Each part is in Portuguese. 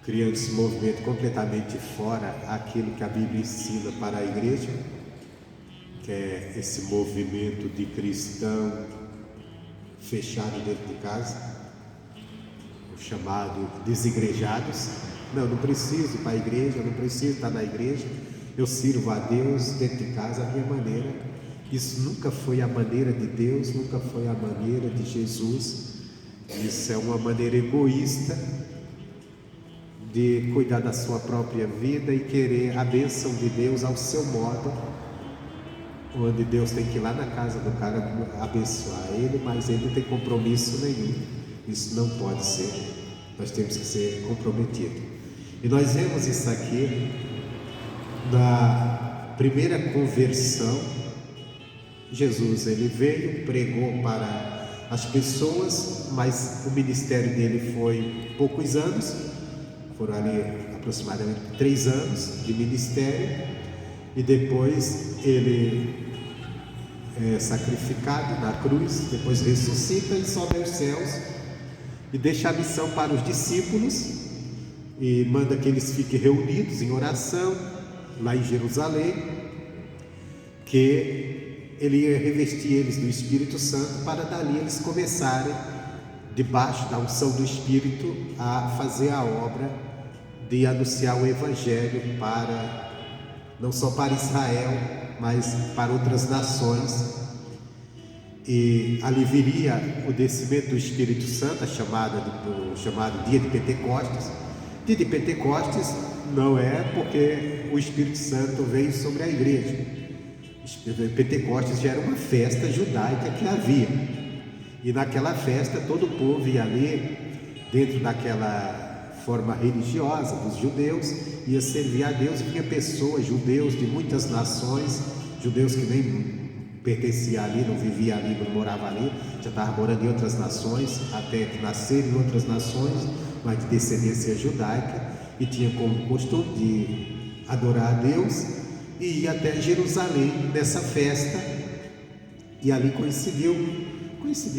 criando esse movimento completamente fora aquilo que a Bíblia ensina para a igreja, que é esse movimento de cristão fechado dentro de casa, o chamado desigrejados. Não preciso ir para a igreja, eu não preciso estar na igreja, eu sirvo a Deus dentro de casa à minha maneira. Isso nunca foi a maneira de Deus, nunca foi a maneira de Jesus. Isso é uma maneira egoísta de cuidar da sua própria vida e querer a bênção de Deus ao seu modo, onde Deus tem que ir lá na casa do cara abençoar ele, mas ele não tem compromisso nenhum. Isso não pode ser. Nós temos que ser comprometidos. E nós vemos isso aqui na primeira conversão. Jesus, ele veio, pregou para as pessoas, mas o ministério dele foi poucos anos, foram ali aproximadamente 3 anos de ministério, e depois ele é sacrificado na cruz, depois ressuscita e sobe aos céus, e deixa a missão para os discípulos, e manda que eles fiquem reunidos em oração, lá em Jerusalém, que ele ia revestir eles do Espírito Santo, para dali eles começarem, debaixo da unção do Espírito, a fazer a obra de anunciar o Evangelho para, não só para Israel, mas para outras nações. E ali viria o descimento do Espírito Santo, chamado Dia de Pentecostes. Dia de Pentecostes não é porque o Espírito Santo veio sobre a igreja. Pentecostes já era uma festa judaica que havia, e naquela festa todo o povo ia ali, dentro daquela forma religiosa dos judeus, ia servir a Deus. Vinha pessoas, judeus de muitas nações, judeus que nem pertenciam ali, não viviam ali, não moravam ali, já estavam morando em outras nações, até que nasceram em outras nações, mas de descendência judaica, e tinha como costume de adorar a Deus, e ia até Jerusalém nessa festa, e ali coincidiu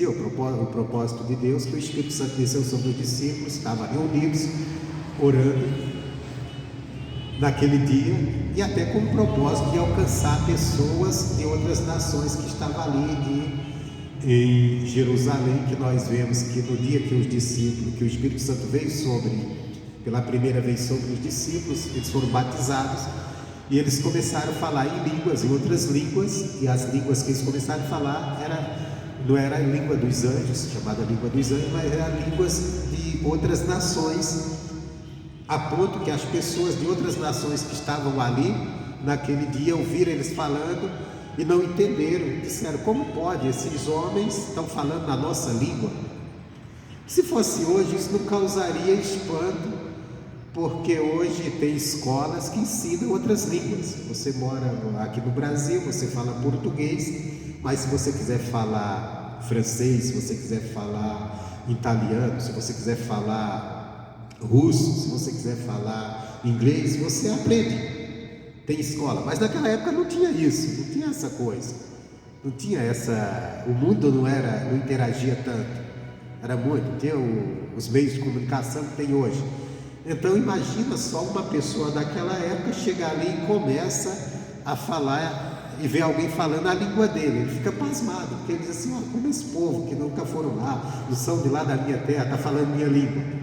o propósito de Deus, que o Espírito Santo desceu sobre os discípulos, estavam reunidos, orando naquele dia, e até com o propósito de alcançar pessoas de outras nações que estavam ali em Jerusalém, que nós vemos que no dia que o Espírito Santo veio pela primeira vez sobre os discípulos, eles foram batizados, e eles começaram a falar em outras línguas, e as línguas que eles começaram a falar não era a língua dos anjos, chamada língua dos anjos, mas eram línguas de outras nações, a ponto que as pessoas de outras nações que estavam ali, naquele dia, ouviram eles falando e não entenderam, disseram: como pode? Esses homens estão falando na nossa língua. Se fosse hoje, isso não causaria espanto, porque hoje tem escolas que ensinam outras línguas. Você mora aqui no Brasil, você fala português, mas se você quiser falar francês, se você quiser falar italiano, se você quiser falar russo, se você quiser falar inglês, você aprende. Tem escola, mas naquela época não tinha isso, não tinha essa coisa, não tinha essa, o mundo não interagia tanto, era muito, tinha os meios de comunicação que tem hoje. Então imagina só uma pessoa daquela época chegar ali e começa a falar e ver alguém falando a língua dele, ele fica pasmado, porque ele diz assim: como esse povo que nunca foram lá, não são de lá da minha terra, está falando minha língua.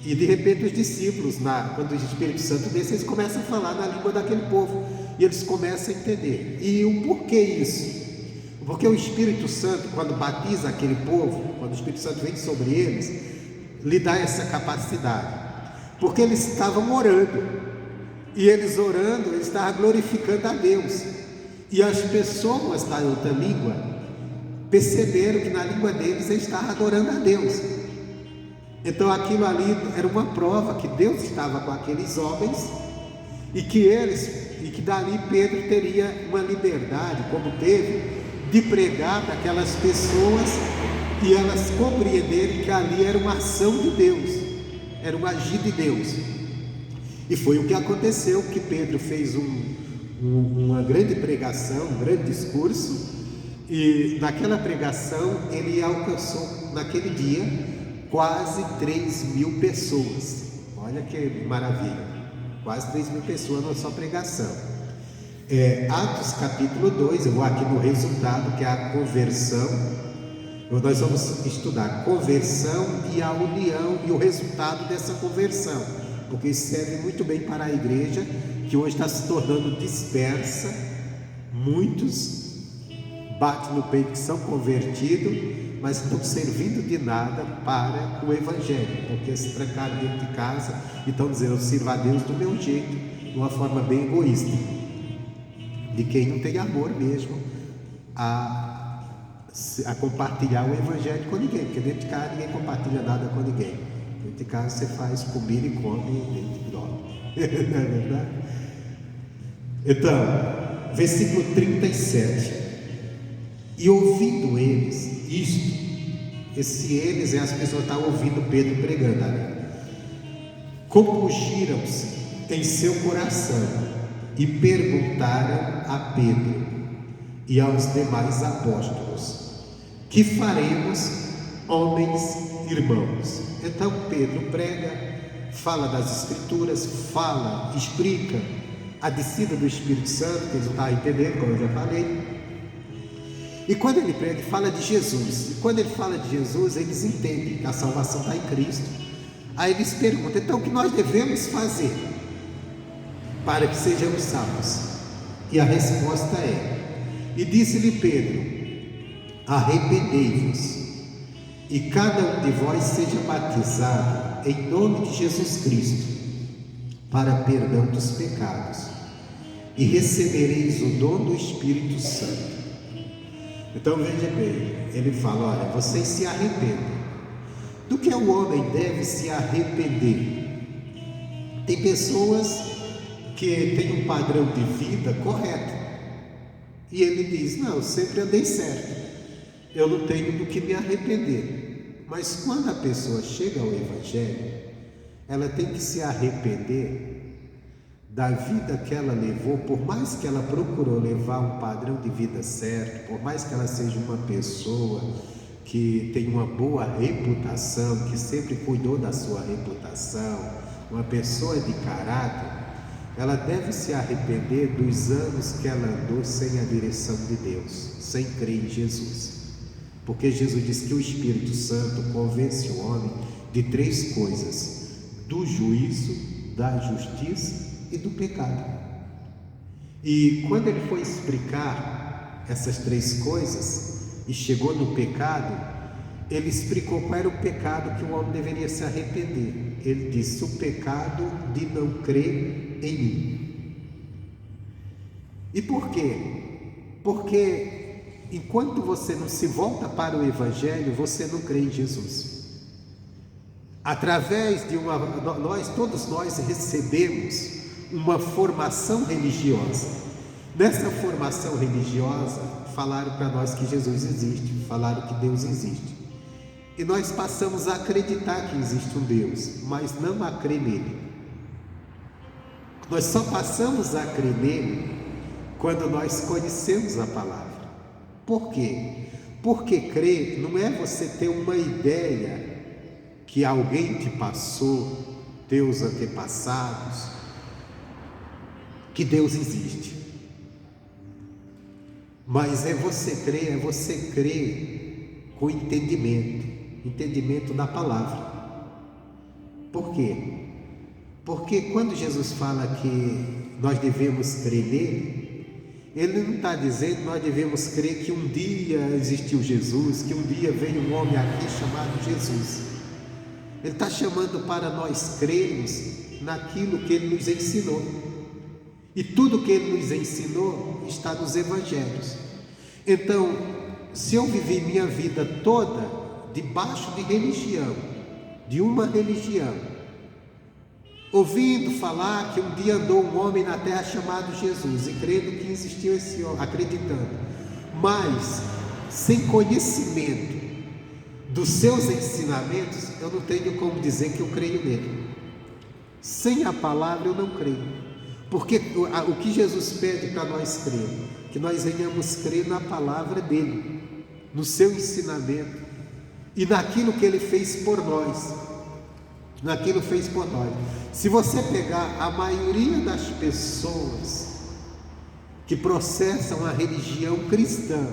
E de repente os discípulos, quando o Espírito Santo desce, eles começam a falar na língua daquele povo, e eles começam a entender. E o porquê isso? Porque o Espírito Santo, quando batiza aquele povo, quando o Espírito Santo vem sobre eles, lhe dá essa capacidade, porque eles estavam orando, e eles orando, eles estavam glorificando a Deus, e as pessoas da outra língua perceberam que na língua deles eles estavam adorando a Deus. Então aquilo ali era uma prova que Deus estava com aqueles homens, e que dali Pedro teria uma liberdade, como teve, de pregar para aquelas pessoas, e elas compreenderem que ali era uma ação de Deus, era um agir de Deus. E foi o que aconteceu, que Pedro fez uma grande pregação, um grande discurso, e naquela pregação ele alcançou naquele dia quase 3.000 pessoas. Olha que maravilha, quase 3.000 pessoas numa só pregação. Atos capítulo 2, eu vou aqui no resultado, que é a conversão. Nós vamos estudar a conversão e a união e o resultado dessa conversão, porque isso serve muito bem para a igreja, que hoje está se tornando dispersa. Muitos batem no peito que são convertidos, mas não estão servindo de nada para o Evangelho, porque se trancaram dentro de casa e estão dizendo: eu sirvo a Deus do meu jeito, de uma forma bem egoísta, de quem não tem amor mesmo a compartilhar o Evangelho com ninguém, porque dentro de casa ninguém compartilha nada com ninguém. Dentro de casa você faz comida e come dentro de dorme. Não é verdade? Então, versículo 37. E ouvindo eles isto, esse eles é as pessoas que estavam ouvindo Pedro pregando ali, compungiram-se em seu coração e perguntaram a Pedro e aos demais apóstolos: que faremos, homens irmãos? Então Pedro prega, fala das escrituras, fala, explica a descida do Espírito Santo, que eles não estavam entendendo, como eu já falei. E quando ele prega, ele fala de Jesus. E quando ele fala de Jesus, eles entendem que a salvação está em Cristo. Aí eles perguntam: então o que nós devemos fazer para que sejamos salvos? E a resposta é: e disse-lhe Pedro: arrependei-vos, e cada um de vós seja batizado em nome de Jesus Cristo, para perdão dos pecados, e recebereis o dom do Espírito Santo. Então veja bem, ele fala: olha, vocês se arrependem. Do que o homem deve se arrepender? Tem pessoas que têm um padrão de vida correto, e ele diz: não, eu sempre andei certo, eu não tenho do que me arrepender. Mas quando a pessoa chega ao Evangelho, ela tem que se arrepender da vida que ela levou. Por mais que ela procurou levar um padrão de vida certo, por mais que ela seja uma pessoa que tem uma boa reputação, que sempre cuidou da sua reputação, uma pessoa de caráter, ela deve se arrepender dos anos que ela andou sem a direção de Deus, sem crer em Jesus. Porque Jesus diz que o Espírito Santo convence o homem de 3 coisas: do juízo, da justiça e do pecado. E quando ele foi explicar essas 3 coisas e chegou no pecado, ele explicou qual era o pecado que o homem deveria se arrepender. Ele disse: o pecado de não crer em mim. E por quê? Porque enquanto você não se volta para o Evangelho, você não crê em Jesus. Através de todos nós recebemos uma formação religiosa. Nessa formação religiosa, falaram para nós que Jesus existe, falaram que Deus existe, e nós passamos a acreditar que existe um Deus, mas não a crer nele. Nós só passamos a crer nele quando nós conhecemos a palavra. Por quê? Porque crer não é você ter uma ideia que alguém te passou, teus antepassados, que Deus existe. Mas é você crer com entendimento da palavra. Por quê? Porque quando Jesus fala que nós devemos crer nele, ele não está dizendo que nós devemos crer que um dia existiu Jesus, que um dia veio um homem aqui chamado Jesus. Ele está chamando para nós crermos naquilo que ele nos ensinou. E tudo que ele nos ensinou está nos evangelhos. Então, se eu vivi minha vida toda debaixo de religião, de uma religião, ouvindo falar que um dia andou um homem na terra chamado Jesus, e crendo que existiu esse homem, acreditando, mas sem conhecimento dos seus ensinamentos, eu não tenho como dizer que eu creio nele. Sem a palavra eu não creio. Porque o que Jesus pede para nós crer, que nós venhamos crer na palavra dele, no seu ensinamento e naquilo que ele fez por nós. naquilo fez por nós. Se você pegar a maioria das pessoas que processam a religião cristã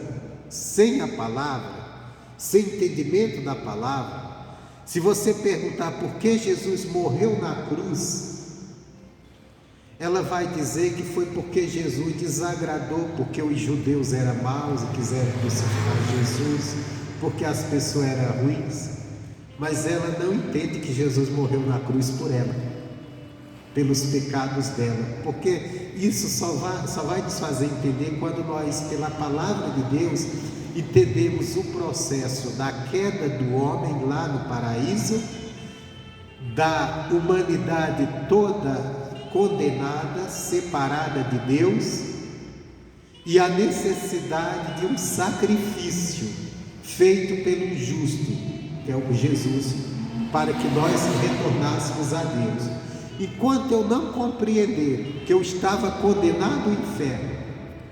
sem a palavra, sem entendimento da palavra, se você perguntar por que Jesus morreu na cruz, ela vai dizer que foi porque Jesus desagradou, porque os judeus eram maus e quiseram crucificar Jesus, porque as pessoas eram ruins. Mas ela não entende que Jesus morreu na cruz por ela, pelos pecados dela, porque isso só vai nos fazer entender quando nós, pela palavra de Deus, entendemos o processo da queda do homem lá no paraíso, da humanidade toda condenada, separada de Deus, e a necessidade de um sacrifício feito pelo justo, que é o Jesus, para que nós retornássemos a Deus. Enquanto eu não compreender que eu estava condenado ao inferno,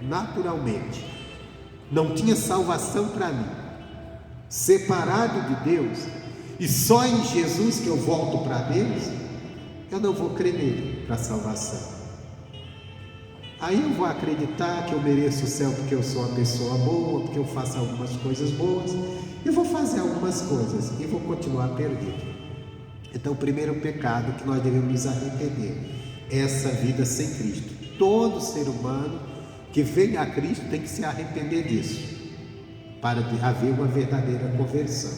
naturalmente, não tinha salvação para mim, separado de Deus, e só em Jesus que eu volto para Deus, eu não vou crer nele para salvação. Aí eu vou acreditar que eu mereço o céu porque eu sou uma pessoa boa, porque eu faço algumas coisas boas, e vou fazer algumas coisas e vou continuar perdido. Então, o primeiro pecado que nós devemos nos arrepender é essa vida sem Cristo. Todo ser humano que vem a Cristo tem que se arrepender disso, para haver uma verdadeira conversão.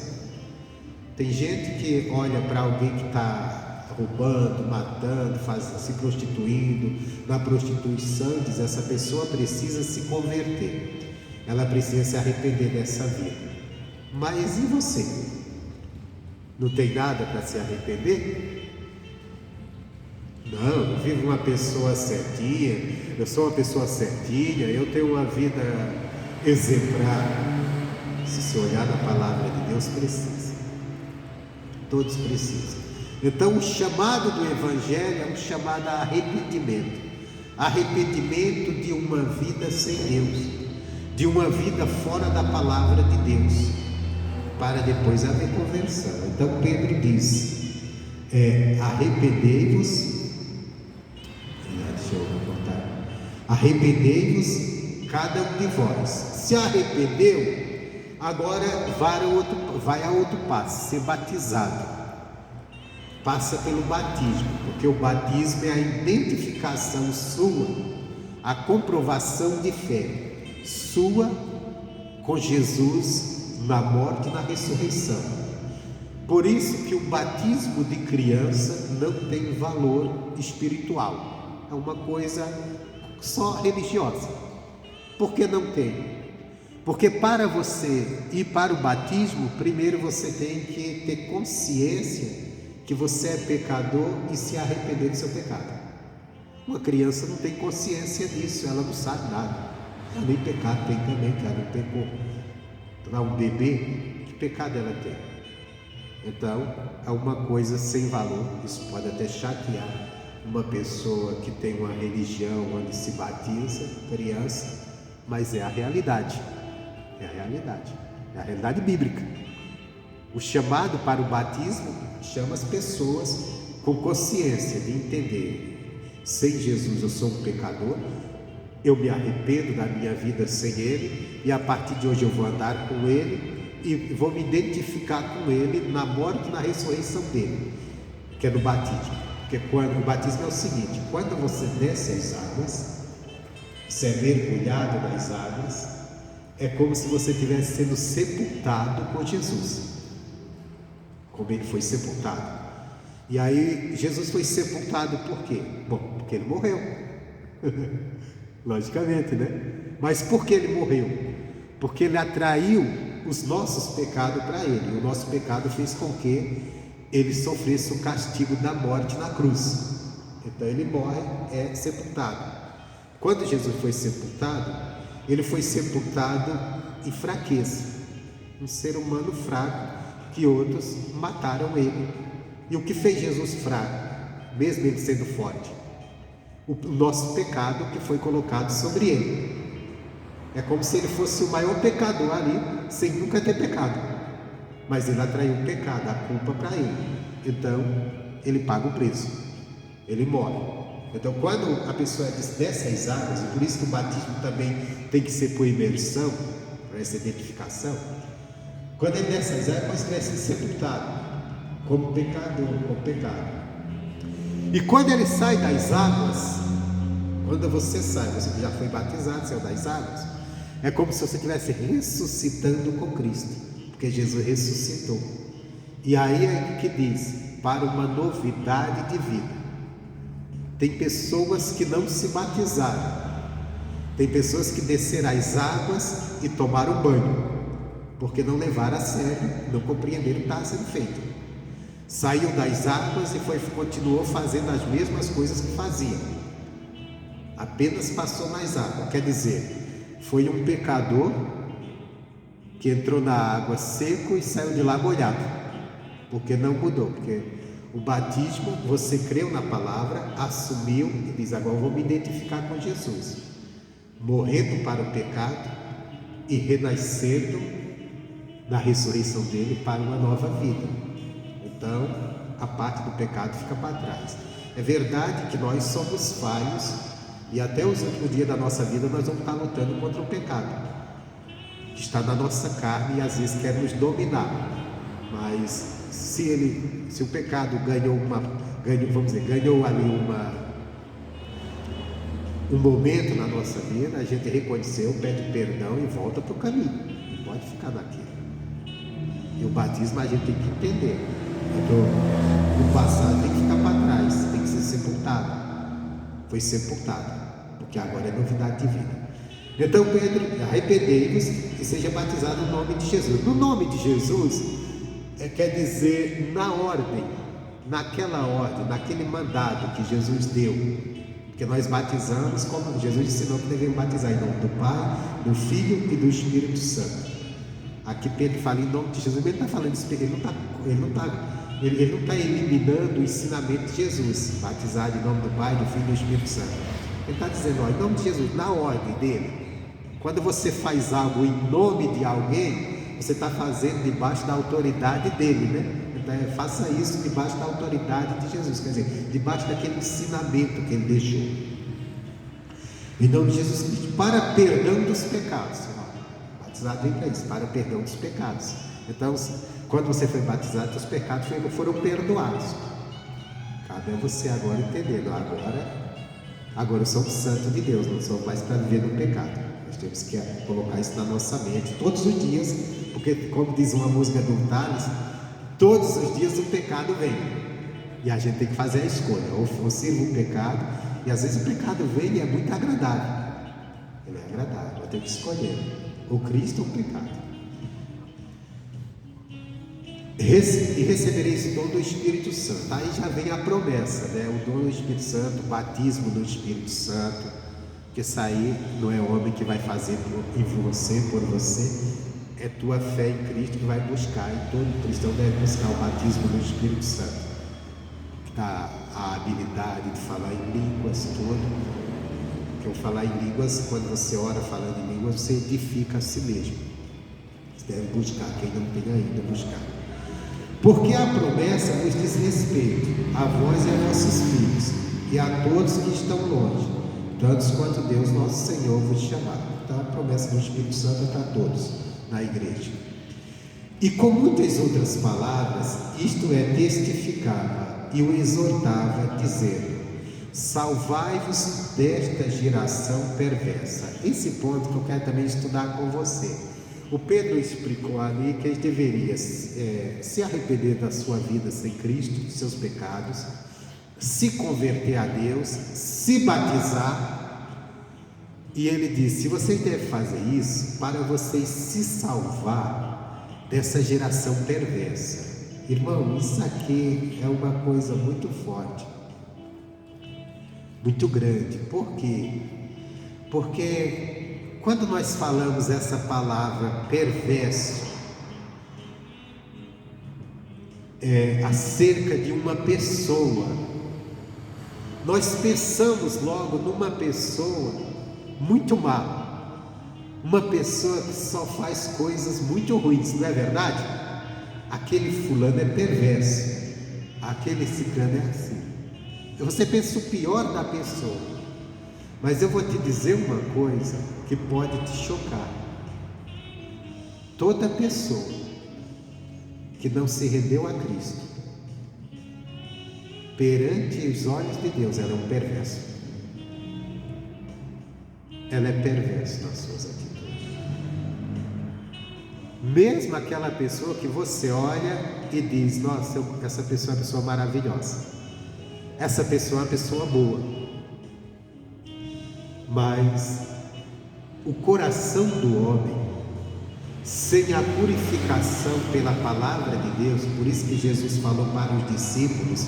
Tem gente que olha para alguém que está roubando, matando, se prostituindo, na prostituição, diz: essa pessoa precisa se converter, ela precisa se arrepender dessa vida. Mas e você? Não tem nada para se arrepender? Não, eu vivo uma pessoa certinha, eu sou uma pessoa certinha, eu tenho uma vida exemplar. Se você olhar na palavra de Deus, precisa. Todos precisam. Então, o chamado do Evangelho é um chamado a arrependimento. Arrependimento de uma vida sem Deus, de uma vida fora da palavra de Deus, para depois haver conversão. Então Pedro diz: arrependei-vos, arrependei-vos cada um de vós. Se arrependeu, agora vai a outro passo, ser batizado. Passa pelo batismo, porque o batismo é a identificação sua, a comprovação de fé sua com Jesus na morte e na ressurreição. Por isso que o batismo de criança não tem valor espiritual, é uma coisa só religiosa. Por que não tem? Porque para você ir para o batismo, primeiro você tem que ter consciência que você é pecador e se arrepender do seu pecado. Uma criança não tem consciência disso, ela não sabe nada. Ela nem pecado tem também, que ela não pecou. Para um bebê, que pecado ela tem? Então, é uma coisa sem valor. Isso pode até chatear uma pessoa que tem uma religião onde se batiza criança, mas é a realidade. É a realidade. É a realidade bíblica. O chamado para o batismo chama as pessoas com consciência de entender: sem Jesus eu sou um pecador, eu me arrependo da minha vida sem Ele, e a partir de hoje eu vou andar com Ele e vou me identificar com Ele na morte e na ressurreição dele, que é no batismo. Porque o batismo é o seguinte: quando você desce as águas, você é mergulhado nas águas, é como se você estivesse sendo sepultado com Jesus, como ele foi sepultado. E aí Jesus foi sepultado por quê? Bom, porque ele morreu. Logicamente, né? Mas por que ele morreu? Porque ele atraiu os nossos pecados para ele. E o nosso pecado fez com que ele sofresse o castigo da morte na cruz. Então ele morre, é sepultado. Quando Jesus foi sepultado, ele foi sepultado em fraqueza, um ser humano fraco, que outros mataram ele. E o que fez Jesus fraco, mesmo ele sendo forte? O nosso pecado que foi colocado sobre ele. É como se ele fosse o maior pecador ali, sem nunca ter pecado, mas ele atraiu o pecado, a culpa para ele. Então ele paga o preço, ele morre. Então, quando a pessoa desce as águas, e por isso que o batismo também tem que ser por imersão, para essa identificação, quando ele desce as águas, ele é sepultado como pecador, como pecado. E quando ele sai das águas, quando você sai, você que já foi batizado, saiu das águas, é como se você estivesse ressuscitando com Cristo, porque Jesus ressuscitou. E aí é que diz, para uma novidade de vida. Tem pessoas que não se batizaram, tem pessoas que desceram as águas e tomaram banho, porque não levaram a sério, não compreenderam o que estava sendo feito. Saiu das águas e continuou fazendo as mesmas coisas que fazia, apenas passou nas águas. Quer dizer, foi um pecador que entrou na água seco e saiu de lá molhado, porque não mudou. Porque o batismo, você creu na palavra, assumiu e diz: agora eu vou me identificar com Jesus, morrendo para o pecado e renascendo na ressurreição dele para uma nova vida. Então a parte do pecado fica para trás. É verdade que nós somos falhos e até os últimos dias da nossa vida nós vamos estar lutando contra o pecado que está na nossa carne e às vezes quer nos dominar. Mas se o pecado ganhou ali um momento na nossa vida, a gente reconheceu, pede perdão e volta para o caminho, não pode ficar naquilo. E o batismo a gente tem que entender, o passado tem que ficar para trás, tem que ser sepultado. Foi sepultado, porque agora é novidade de vida. Então Pedro, arrependei-vos e seja batizado no nome de Jesus. No nome de Jesus quer dizer na ordem, naquela ordem, naquele mandado que Jesus deu, porque nós batizamos como Jesus ensinou que devemos batizar em nome do Pai, do Filho e do Espírito Santo. Aqui Pedro fala em nome de Jesus, ele não está falando de Espírito, ele não está eliminando o ensinamento de Jesus, batizar em nome do Pai, do Filho e do Espírito Santo. Ele está dizendo, ó, em nome de Jesus, na ordem dele. Quando você faz algo em nome de alguém, você está fazendo debaixo da autoridade dele, né? Então faça isso debaixo da autoridade de Jesus, quer dizer, debaixo daquele ensinamento que ele deixou. Em nome de Jesus Cristo, para perdão dos pecados. Batizado vem para isso, para o perdão dos pecados. Então, quando você foi batizado, os pecados foram perdoados. Cabe a você agora entender, agora eu sou um santo de Deus, não sou mais para viver no pecado. Nós temos que colocar isso na nossa mente todos os dias, porque como diz uma música do Thales, todos os dias o pecado vem, e a gente tem que fazer a escolha, ou sirva o pecado, e às vezes o pecado vem e é muito agradável, ele é agradável, eu tenho que escolher, ou Cristo ou o pecado. E recebereis o dom do Espírito Santo. Aí já vem a promessa, né? O dom do Espírito Santo, o batismo do Espírito Santo, que isso aí não é homem que vai fazer por você, é tua fé em Cristo que vai buscar, e todo cristão deve buscar o batismo do Espírito Santo, que dá a habilidade de falar em línguas, tudo. Que eu falar em línguas, quando você ora falando em línguas, você edifica a si mesmo. Você deve buscar, quem não tem ainda, buscar. Porque a promessa nos diz respeito a vós e a vossos filhos, e a todos que estão longe, tantos quanto Deus nosso Senhor vos chamar. Então a promessa do Espírito Santo é para todos na igreja. E com muitas outras palavras, isto é, testificava e o exortava, dizendo: salvai-vos desta geração perversa. Esse ponto que eu quero também estudar com você. O Pedro explicou ali que ele deveria se arrepender da sua vida sem Cristo, dos seus pecados, se converter a Deus, se batizar. E ele disse: vocês devem fazer isso para vocês se salvar dessa geração perversa. Irmão, isso aqui é uma coisa muito forte, muito grande. Por quê? Porque quando nós falamos essa palavra perverso, acerca de uma pessoa, nós pensamos logo numa pessoa muito má, uma pessoa que só faz coisas muito ruins, não é verdade? Aquele fulano é perverso, aquele ciclano é assim. Você pensa o pior da pessoa, mas eu vou te dizer uma coisa que pode te chocar. Toda pessoa que não se rendeu a Cristo, perante os olhos de Deus, ela é um perverso. Ela é perversa nas suas atitudes. Mesmo aquela pessoa que você olha e diz: nossa, essa pessoa é uma pessoa maravilhosa, essa pessoa é uma pessoa boa, mas o coração do homem, sem a purificação pela palavra de Deus, por isso que Jesus falou para os discípulos: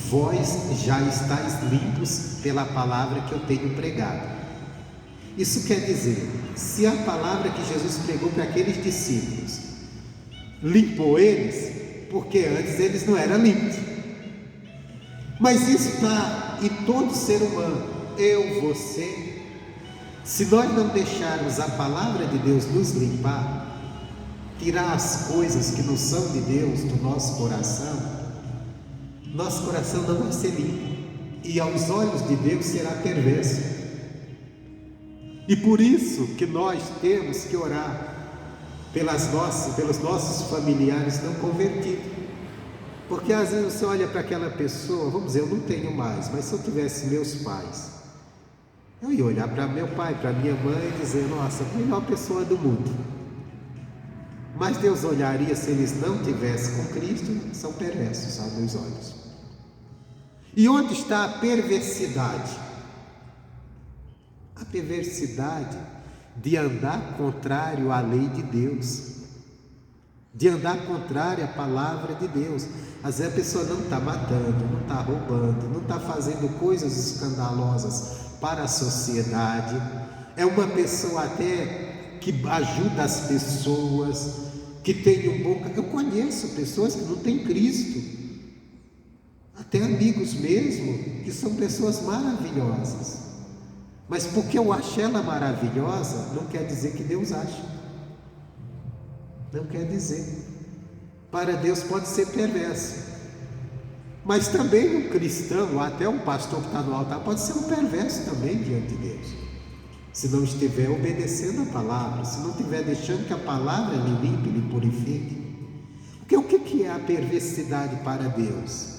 vós já estáis limpos pela palavra que eu tenho pregado. Isso quer dizer, se a palavra que Jesus pregou para aqueles discípulos limpou eles, porque antes eles não eram limpos. Mas isso está em todo ser humano, eu, você. Se nós não deixarmos a palavra de Deus nos limpar, tirar as coisas que não são de Deus do nosso coração não vai ser limpo, e aos olhos de Deus será perverso. E por isso que nós temos que orar pelos nossos familiares não convertidos. Porque às vezes você olha para aquela pessoa, vamos dizer, eu não tenho mais, mas se eu tivesse meus pais, eu ia olhar para meu pai, para minha mãe e dizer: nossa, a melhor pessoa do mundo. Mas Deus olharia, se eles não tivessem com Cristo, são perversos aos meus olhos. E onde está a perversidade? A perversidade de andar contrário à lei de Deus, de andar contrário à palavra de Deus. Às vezes a pessoa não está matando, não está roubando, não está fazendo coisas escandalosas para a sociedade, é uma pessoa até que ajuda as pessoas, que tem um bom... Eu conheço pessoas que não têm Cristo, até amigos mesmo, que são pessoas maravilhosas, mas porque eu acho ela maravilhosa, não quer dizer que Deus acha, não quer dizer. Para Deus pode ser perverso, mas também um cristão, até um pastor que está no altar, pode ser um perverso também diante de Deus, se não estiver obedecendo a palavra, se não estiver deixando que a palavra lhe limpe, lhe purifique. Porque o que é a perversidade para Deus?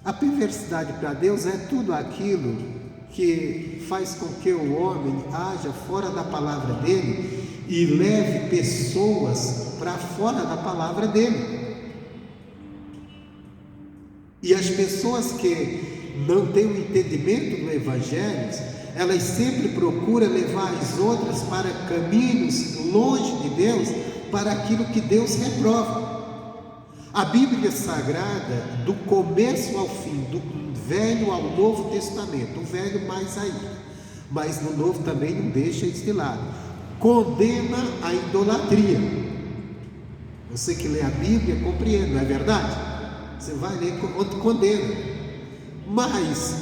A perversidade para Deus é tudo aquilo que faz com que o homem haja fora da palavra dele e leve pessoas para fora da palavra dele. E as pessoas que não têm o entendimento do Evangelho, elas sempre procuram levar as outras para caminhos longe de Deus, para aquilo que Deus reprova. A Bíblia Sagrada, do começo ao fim, do Velho ao Novo Testamento, o Velho mais ainda, mas no Novo também não deixa isso de lado, condena a idolatria. Você que lê a Bíblia compreende, não é verdade? Você vai ler quanto condena. Mas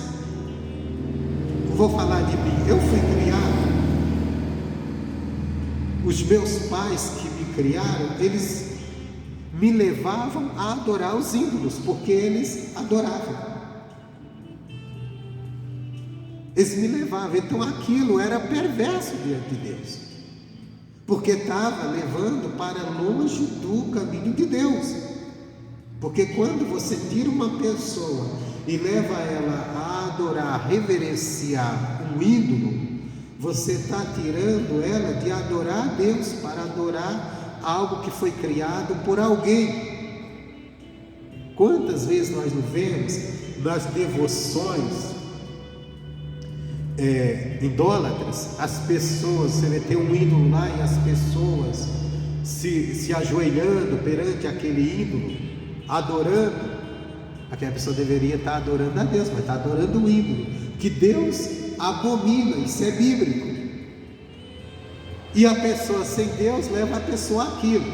vou falar de mim. Eu fui criado, os meus pais que me criaram, eles me levavam a adorar os ídolos, porque eles adoravam. Eles me levavam, então aquilo era perverso diante de Deus, porque estava levando para longe do caminho de Deus. Porque quando você tira uma pessoa e leva ela a adorar, a reverenciar um ídolo, você está tirando ela de adorar a Deus para adorar algo que foi criado por alguém. Quantas vezes nós não vemos nas devoções idólatras, as pessoas, você vê, tem um ídolo lá e as pessoas se ajoelhando perante aquele ídolo, adorando. Aquela pessoa deveria estar adorando a Deus, mas está adorando um ídolo que Deus abomina. Isso é bíblico. E a pessoa sem Deus leva a pessoa àquilo.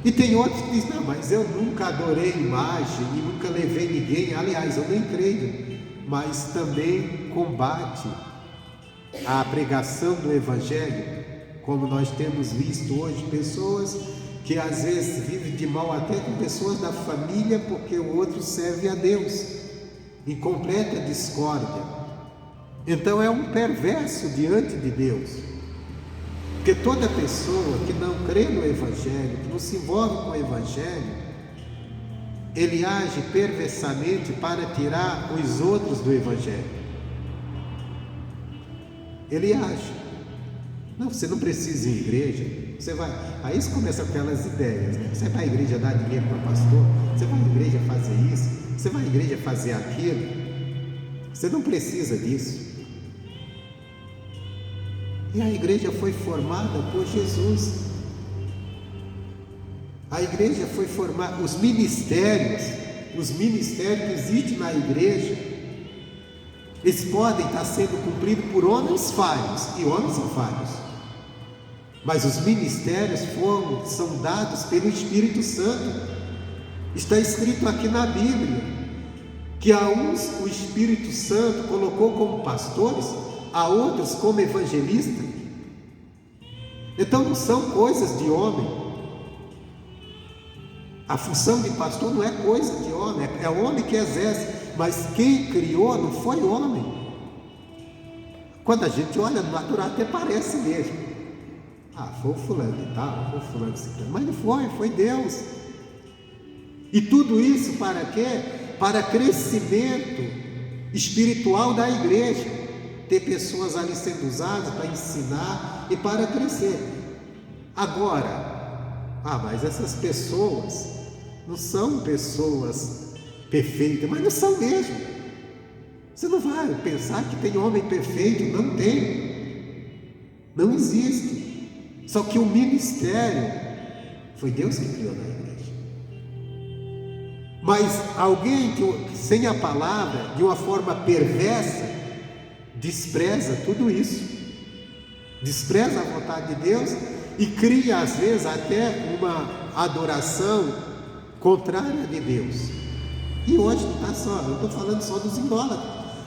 E tem outros que dizem: não, mas eu nunca adorei imagem e nunca levei ninguém. Aliás, eu nem creio. Mas também combate a pregação do Evangelho, como nós temos visto hoje, pessoas que às vezes vive de mal até com pessoas da família, porque o outro serve a Deus, em completa discórdia. Então é um perverso diante de Deus, porque toda pessoa que não crê no Evangelho, que não se envolve com o Evangelho, ele age perversamente para tirar os outros do Evangelho. Ele age. Não, você não precisa ir à igreja. Você vai. Aí começa aquelas ideias, né? Você vai à igreja dar dinheiro para o pastor? Você vai à igreja fazer isso? Você vai à igreja fazer aquilo? Você não precisa disso. E a igreja foi formada por Jesus. A igreja foi formada, os ministérios que existem na igreja, eles podem estar sendo cumpridos por homens falhos, e homens são falhos, mas os ministérios são dados pelo Espírito Santo. Está escrito aqui na Bíblia, que a uns o Espírito Santo colocou como pastores, a outros como evangelistas. Então não são coisas de homem. A função de pastor não é coisa de homem, é o homem que exerce, mas quem criou não foi homem. Quando a gente olha no natural até parece mesmo, foi o fulano de tal, foi o fulano de tal, mas não foi Deus. E tudo isso para quê? Para crescimento espiritual da igreja, ter pessoas ali sendo usadas para ensinar e para crescer. Agora, mas essas pessoas não são pessoas perfeitas, mas não são mesmo. Você não vai pensar que tem homem perfeito, não tem, não existe. Só que o ministério foi Deus que criou na igreja. Mas alguém que sem a palavra, de uma forma perversa, despreza tudo isso, despreza a vontade de Deus e cria às vezes até uma adoração contrária de Deus. E hoje não estou falando só dos idólatras,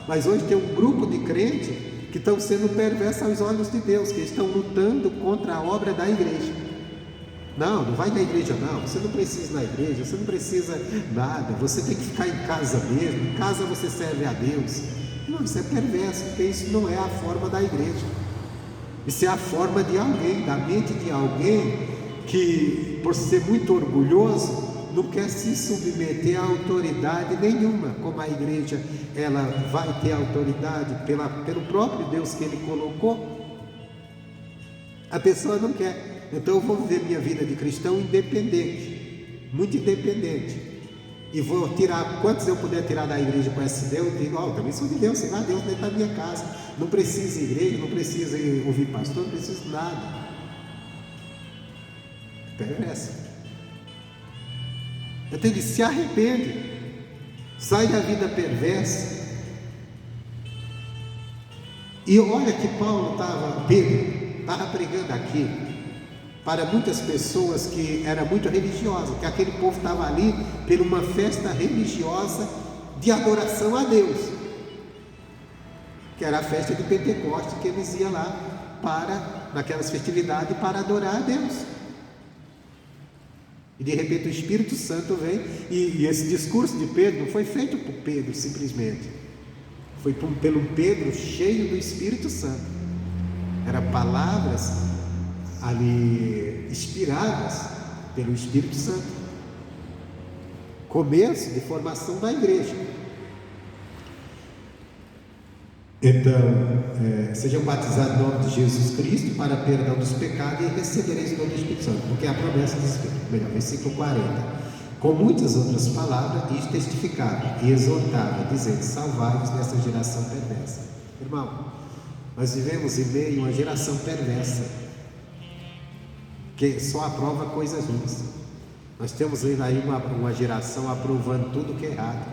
mas hoje tem um grupo de crentes que estão sendo perversos aos olhos de Deus, que estão lutando contra a obra da igreja. Não vai na igreja não, você não precisa ir na igreja, você não precisa nada, você tem que ficar em casa mesmo, em casa você serve a Deus. Não, isso é perverso, porque isso não é a forma da igreja. Isso é a forma de alguém, da mente de alguém que, por ser muito orgulhoso, não quer se submeter a autoridade nenhuma. Como a igreja, ela vai ter autoridade pelo próprio Deus que Ele colocou, a pessoa não quer. Então eu vou viver minha vida de cristão independente, muito independente, e vou tirar, quantos eu puder tirar da igreja com essa ideia, eu digo, também sou de Deus, sei lá, Deus dentro da minha casa, não precisa ir à igreja, não precisa ouvir pastor, não precisa de nada. Perverso. Então ele se arrepende, sai da vida perversa. E olha que Pedro estava pregando aqui para muitas pessoas que era muito religiosa, que aquele povo estava ali por uma festa religiosa de adoração a Deus, que era a festa de Pentecostes, que eles iam lá naquelas festividades para adorar a Deus. E de repente o Espírito Santo vem, e esse discurso de Pedro não foi feito por Pedro simplesmente, foi pelo Pedro cheio do Espírito Santo. Eram palavras ali inspiradas pelo Espírito Santo. Começo de formação da igreja. Então, sejam batizados em nome de Jesus Cristo para perdão dos pecados e recebereis o dom do Espírito Santo, porque é a promessa do Espírito. Versículo 40. Com muitas outras palavras, isto testificava e exortava, dizendo: salvai-vos dessa geração perversa. Irmão, nós vivemos em meio a uma geração perversa, que só aprova coisas ruins. Nós temos aí uma geração aprovando tudo que é errado,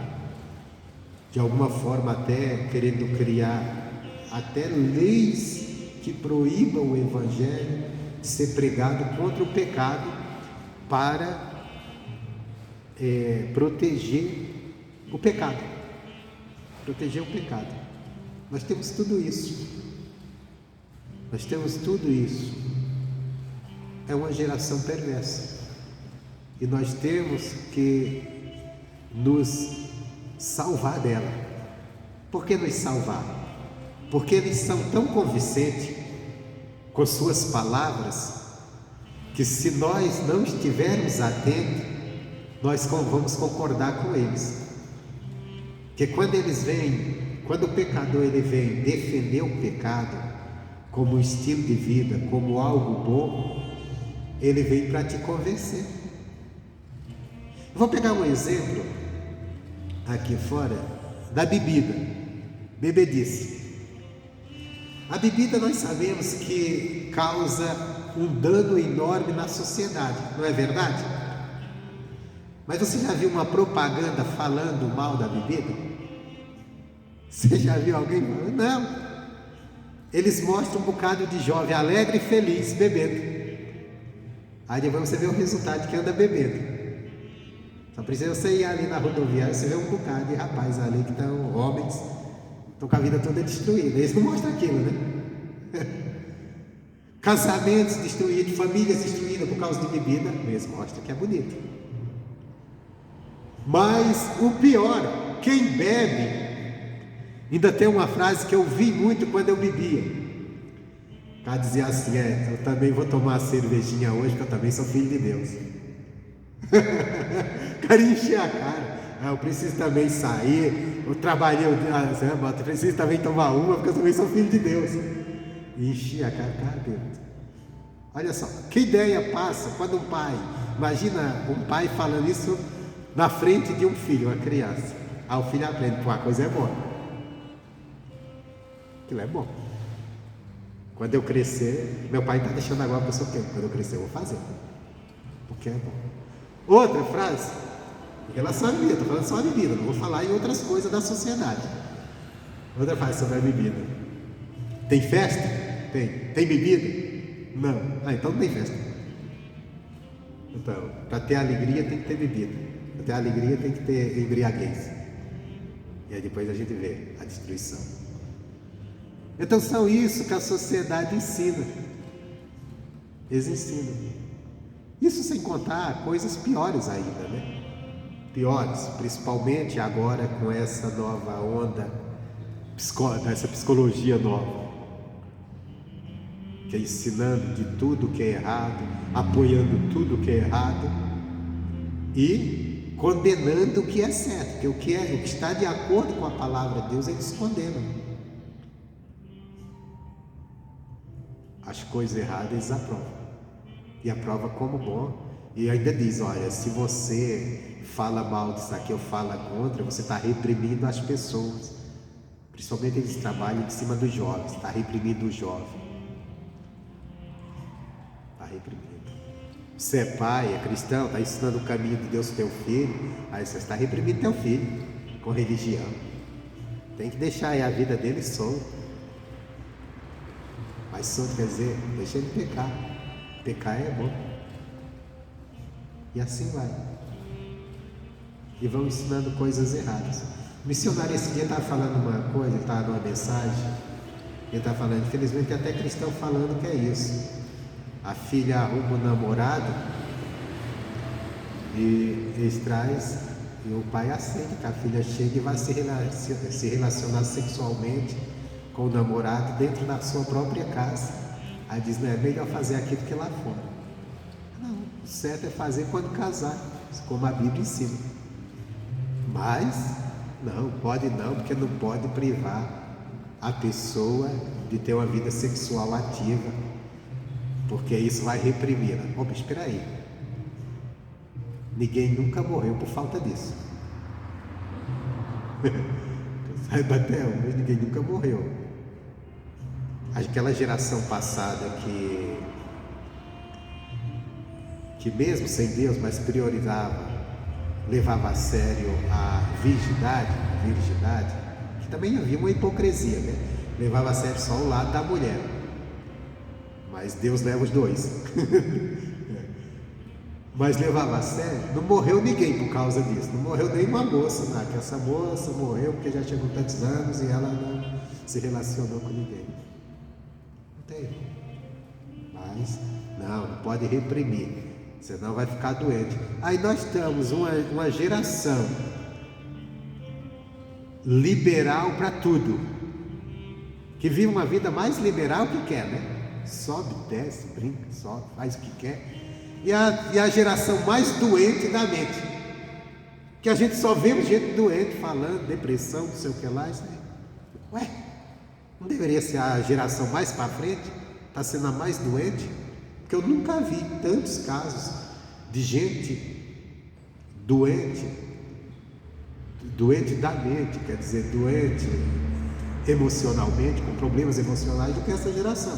de alguma forma até querendo criar até leis que proíbam o Evangelho de ser pregado contra o pecado, para proteger o pecado. Proteger o pecado. Nós temos tudo isso. É uma geração perversa. e nós temos que nos salvar dela. Por que nos salvar? Porque eles são tão convincentes com suas palavras que, se nós não estivermos atentos, nós vamos concordar com eles. Que quando o pecador ele vem defender o pecado como um estilo de vida, como algo bom, ele vem para te convencer. Vou pegar um exemplo aqui fora da bebida, bebedice. A bebida nós sabemos que causa um dano enorme na sociedade, não é verdade? Mas você já viu uma propaganda falando mal da bebida? Você já viu alguém falando? Não. Eles mostram um bocado de jovem alegre e feliz bebendo. Aí depois você vê o resultado que anda bebendo. Só precisa você ir ali na rodoviária, você vê um bocado de rapazes ali que estão, homens, estão com a vida toda destruída. Eles não mostram aquilo, né? Casamentos destruídos, famílias destruídas por causa de bebida, eles mostram que é bonito. Mas o pior, quem bebe, ainda tem uma frase que eu vi muito quando eu bebia. O cara dizia assim: eu também vou tomar uma cervejinha hoje, porque eu também sou filho de Deus. O cara enchia a cara. Eu preciso também sair, eu trabalhei, eu preciso também tomar uma, porque eu também sou filho de Deus. E enchia a cara, bêbado. Olha só, que ideia passa quando um pai, imagina um pai falando isso na frente de um filho, uma criança. Aí o filho aprende: pô, a coisa é boa. Aquilo é bom. Quando eu crescer, meu pai está deixando agora para eu sou quem? Quando eu crescer eu vou fazer, porque é bom. Outra frase, em relação à bebida, estou falando só a bebida, não vou falar em outras coisas da sociedade. Outra frase sobre a bebida: tem festa? Tem. Tem bebida? Não. Então não tem festa. Então, para ter alegria tem que ter bebida, para ter alegria tem que ter embriaguez. E aí depois a gente vê a destruição. Então são isso que a sociedade ensina. Eles ensinam. Isso sem contar coisas piores ainda, né? Piores, principalmente agora com essa nova onda, essa psicologia nova, que é ensinando de tudo que é errado, apoiando tudo que é errado e condenando o que é certo, porque o que está de acordo com a palavra de Deus eles condenam. As coisas erradas eles aprovam, e aprova como bom, e ainda diz: olha, se você fala mal disso aqui ou fala contra, você está reprimindo as pessoas, principalmente eles trabalham em cima dos jovens, está reprimindo o jovem, está reprimindo. Você é pai, é cristão, está ensinando o caminho de Deus para o teu filho, aí você está reprimindo teu filho com religião. Tem que deixar aí a vida dele solta. Mas solto quer dizer, deixa ele pecar. Pecar é bom. E assim vai. E vão ensinando coisas erradas. O missionário esse dia estava falando uma coisa, ele estava numa mensagem, ele estava falando, infelizmente tem até cristão falando que é isso. A filha arruma um namorado e eles traz, e o pai aceita que a filha chegue e vai se relacionar sexualmente com o namorado dentro da sua própria casa. Aí diz: não, é melhor fazer aqui do que lá fora. Não, o certo é fazer quando casar, como a Bíblia ensina. Mas não, pode não, porque não pode privar a pessoa de ter uma vida sexual ativa, porque isso vai reprimir. Bom, mas espera aí, ninguém nunca morreu por falta disso. Saiba, até hoje ninguém nunca morreu. Aquela geração passada que mesmo sem Deus, mas priorizava, levava a sério a virgindade, que também havia uma hipocrisia, né? Levava a sério só o lado da mulher, mas Deus leva os dois. Mas levava a sério, não morreu ninguém por causa disso, não morreu nenhuma moça, não, que essa moça morreu porque já chegou tantos anos e ela não se relacionou com ninguém. Não tem. Mas não pode reprimir. senão vai ficar doente. Aí nós estamos uma geração liberal para tudo, que vive uma vida mais liberal que quer, né? Sobe, desce, brinca, sobe, faz o que quer. E a geração mais doente da mente, que a gente só vê gente doente falando, depressão, não sei o que lá. Isso aí. Ué, não deveria ser a geração mais para frente? Está sendo a mais doente? Porque eu nunca vi tantos casos de gente doente da mente, quer dizer, doente emocionalmente, com problemas emocionais, do que essa geração.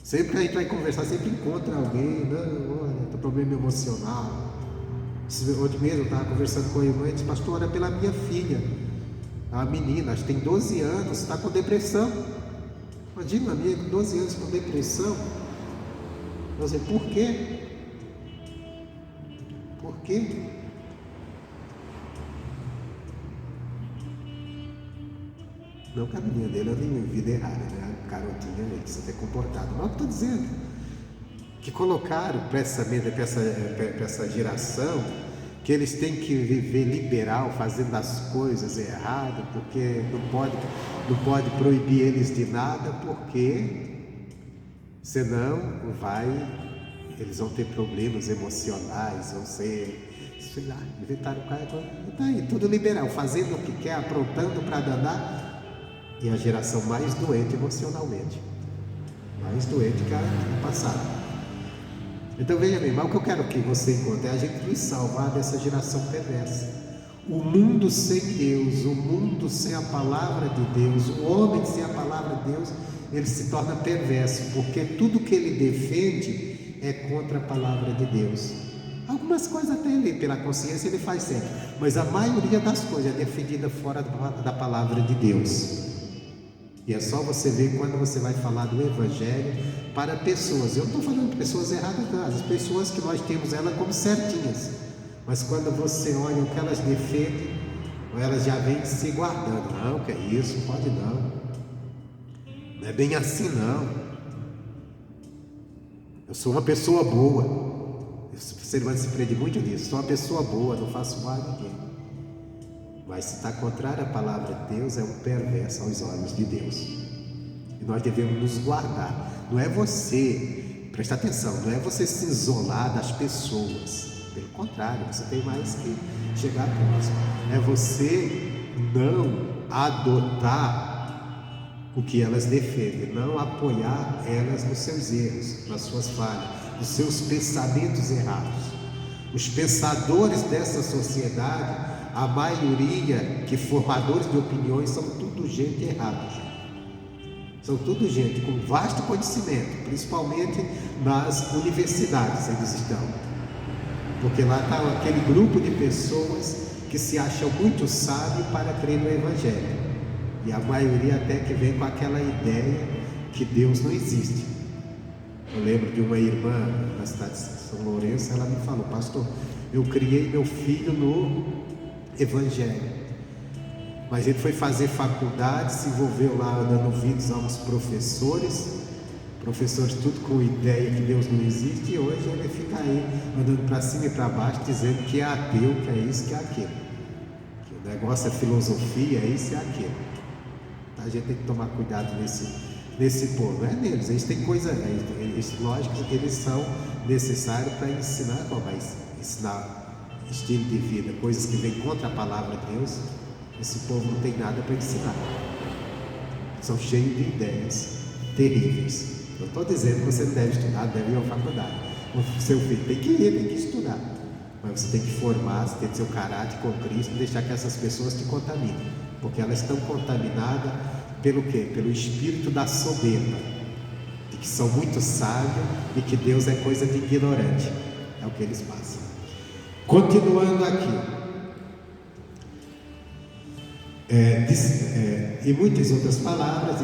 Sempre que a gente vai conversar, sempre encontra alguém, não, olha, tem problema emocional. Hoje mesmo eu estava conversando com a irmã e disse: pastor, ora pela minha filha, a menina, acho que tem 12 anos, está com depressão. Imagina, uma amiga com 12 anos com depressão. Eu disse: por quê? Por quê? Não que a menina dele ela tem vida errada, né? A garotinha, ele precisa ter comportado. Mas eu estou dizendo que colocaram para essa geração que eles têm que viver liberal, fazendo as coisas erradas, porque não pode proibir eles de nada, porque senão eles vão ter problemas emocionais, vão ser, sei lá, inventaram o cara, está aí, tudo liberal, fazendo o que quer, aprontando para danar. E a geração mais doente emocionalmente, mais doente que a passada. Então veja bem, mas o que eu quero que você encontre é a gente nos salvar dessa geração perversa. O mundo sem Deus, o mundo sem a palavra de Deus, o homem sem a palavra de Deus, ele se torna perverso, porque tudo que ele defende é contra a palavra de Deus. Algumas coisas até ele, pela consciência, ele faz sempre, mas a maioria das coisas é defendida fora da palavra de Deus. E é só você ver quando você vai falar do Evangelho para pessoas. Eu não estou falando de pessoas erradas, não. As pessoas que nós temos elas como certinhas. Mas quando você olha o que elas defendem, elas já vêm se guardando. Não, que é isso, pode não. Não é bem assim não. Eu sou uma pessoa boa. Você vai se prender muito disso. Sou uma pessoa boa, não faço mal a ninguém. Mas se está contrário à palavra de Deus, é um perverso aos olhos de Deus. E nós devemos nos guardar. Não é você, presta atenção, não é você se isolar das pessoas. Pelo contrário, você tem mais que chegar próximo. É você não adotar o que elas defendem, não apoiar elas nos seus erros, nas suas falhas, nos seus pensamentos errados. Os pensadores dessa sociedade, a maioria que formadores de opiniões, são tudo gente errada. São tudo gente com vasto conhecimento, principalmente nas universidades eles estão. Porque lá está aquele grupo de pessoas que se acham muito sábio para crer no Evangelho. E a maioria até que vem com aquela ideia que Deus não existe. Eu lembro de uma irmã na cidade de São Lourenço, ela me falou: pastor, eu criei meu filho no Evangelho, mas ele foi fazer faculdade, se envolveu lá dando ouvidos a uns professores tudo com ideia que Deus não existe, e hoje ele fica aí andando para cima e para baixo dizendo que é ateu, que é isso, que é aquilo, que o negócio é filosofia, é isso e é aquilo. A gente tem que tomar cuidado nesse povo, não é neles, eles têm coisa, lógico que eles são necessários para ensinar, mas ensinar estilo de vida, coisas que vêm contra a palavra de Deus, esse povo não tem nada para ensinar. São cheios de ideias terríveis. Eu estou dizendo que você não deve estudar, deve ir à faculdade. O seu filho tem que ir, tem que estudar. Mas você tem que formar, você tem que ter seu caráter com Cristo, não deixar que essas pessoas te contaminem. Porque elas estão contaminadas pelo quê? Pelo espírito da soberba. De que são muito sábios e que Deus é coisa de ignorante. É o que eles passam. Continuando aqui, e muitas outras palavras,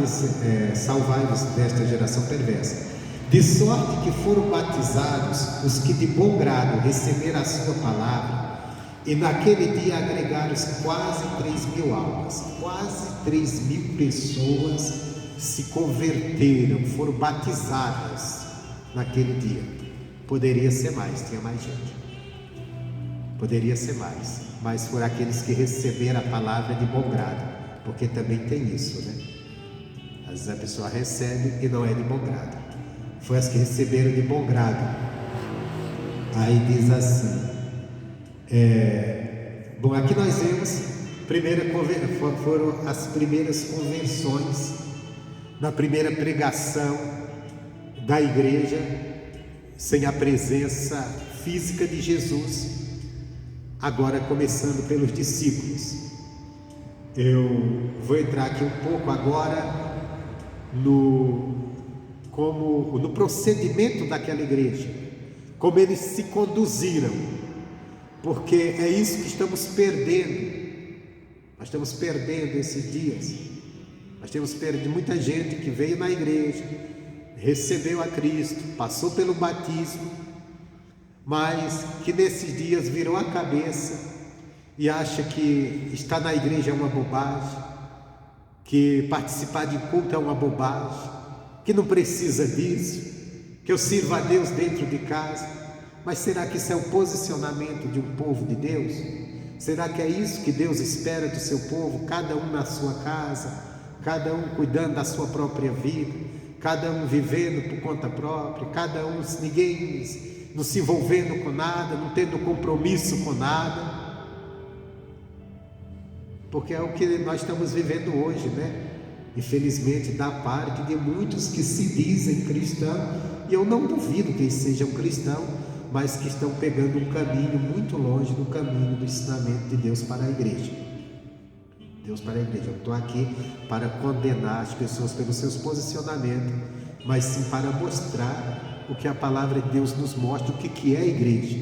salvai-vos desta geração perversa, de sorte que foram batizados os que de bom grado receberam a sua palavra, e naquele dia agregaram quase 3.000 almas, quase 3.000 pessoas se converteram, foram batizadas naquele dia. Poderia ser mais, tinha mais gente. Poderia ser mais, mas foram aqueles que receberam a palavra de bom grado, porque também tem isso, né? Às vezes a pessoa recebe e não é de bom grado. Foi as que receberam de bom grado. Aí diz assim, bom, aqui nós vemos, foram as primeiras convenções, na primeira pregação da igreja, sem a presença física de Jesus, agora começando pelos discípulos. Eu vou entrar aqui um pouco agora no procedimento daquela igreja, como eles se conduziram, porque é isso que estamos perdendo. Nós estamos perdendo esses dias. Nós temos perdido muita gente que veio na igreja, recebeu a Cristo, passou pelo batismo, mas que nesses dias virou a cabeça e acha que estar na igreja é uma bobagem, que participar de culto é uma bobagem, que não precisa disso, que eu sirvo a Deus dentro de casa. Mas será que isso é o posicionamento de um povo de Deus? Será que é isso que Deus espera do seu povo? Cada um na sua casa, cada um cuidando da sua própria vida, cada um vivendo por conta própria, cada um, ninguém não se envolvendo com nada, não tendo compromisso com nada. Porque é o que nós estamos vivendo hoje, né? Infelizmente, da parte de muitos que se dizem cristãos, e eu não duvido que eles sejam cristãos, mas que estão pegando um caminho muito longe do caminho do ensinamento de Deus para a igreja. Deus para a igreja. Eu estou aqui para condenar as pessoas pelos seus posicionamentos, mas sim para mostrar o que a palavra de Deus nos mostra, o que é a igreja.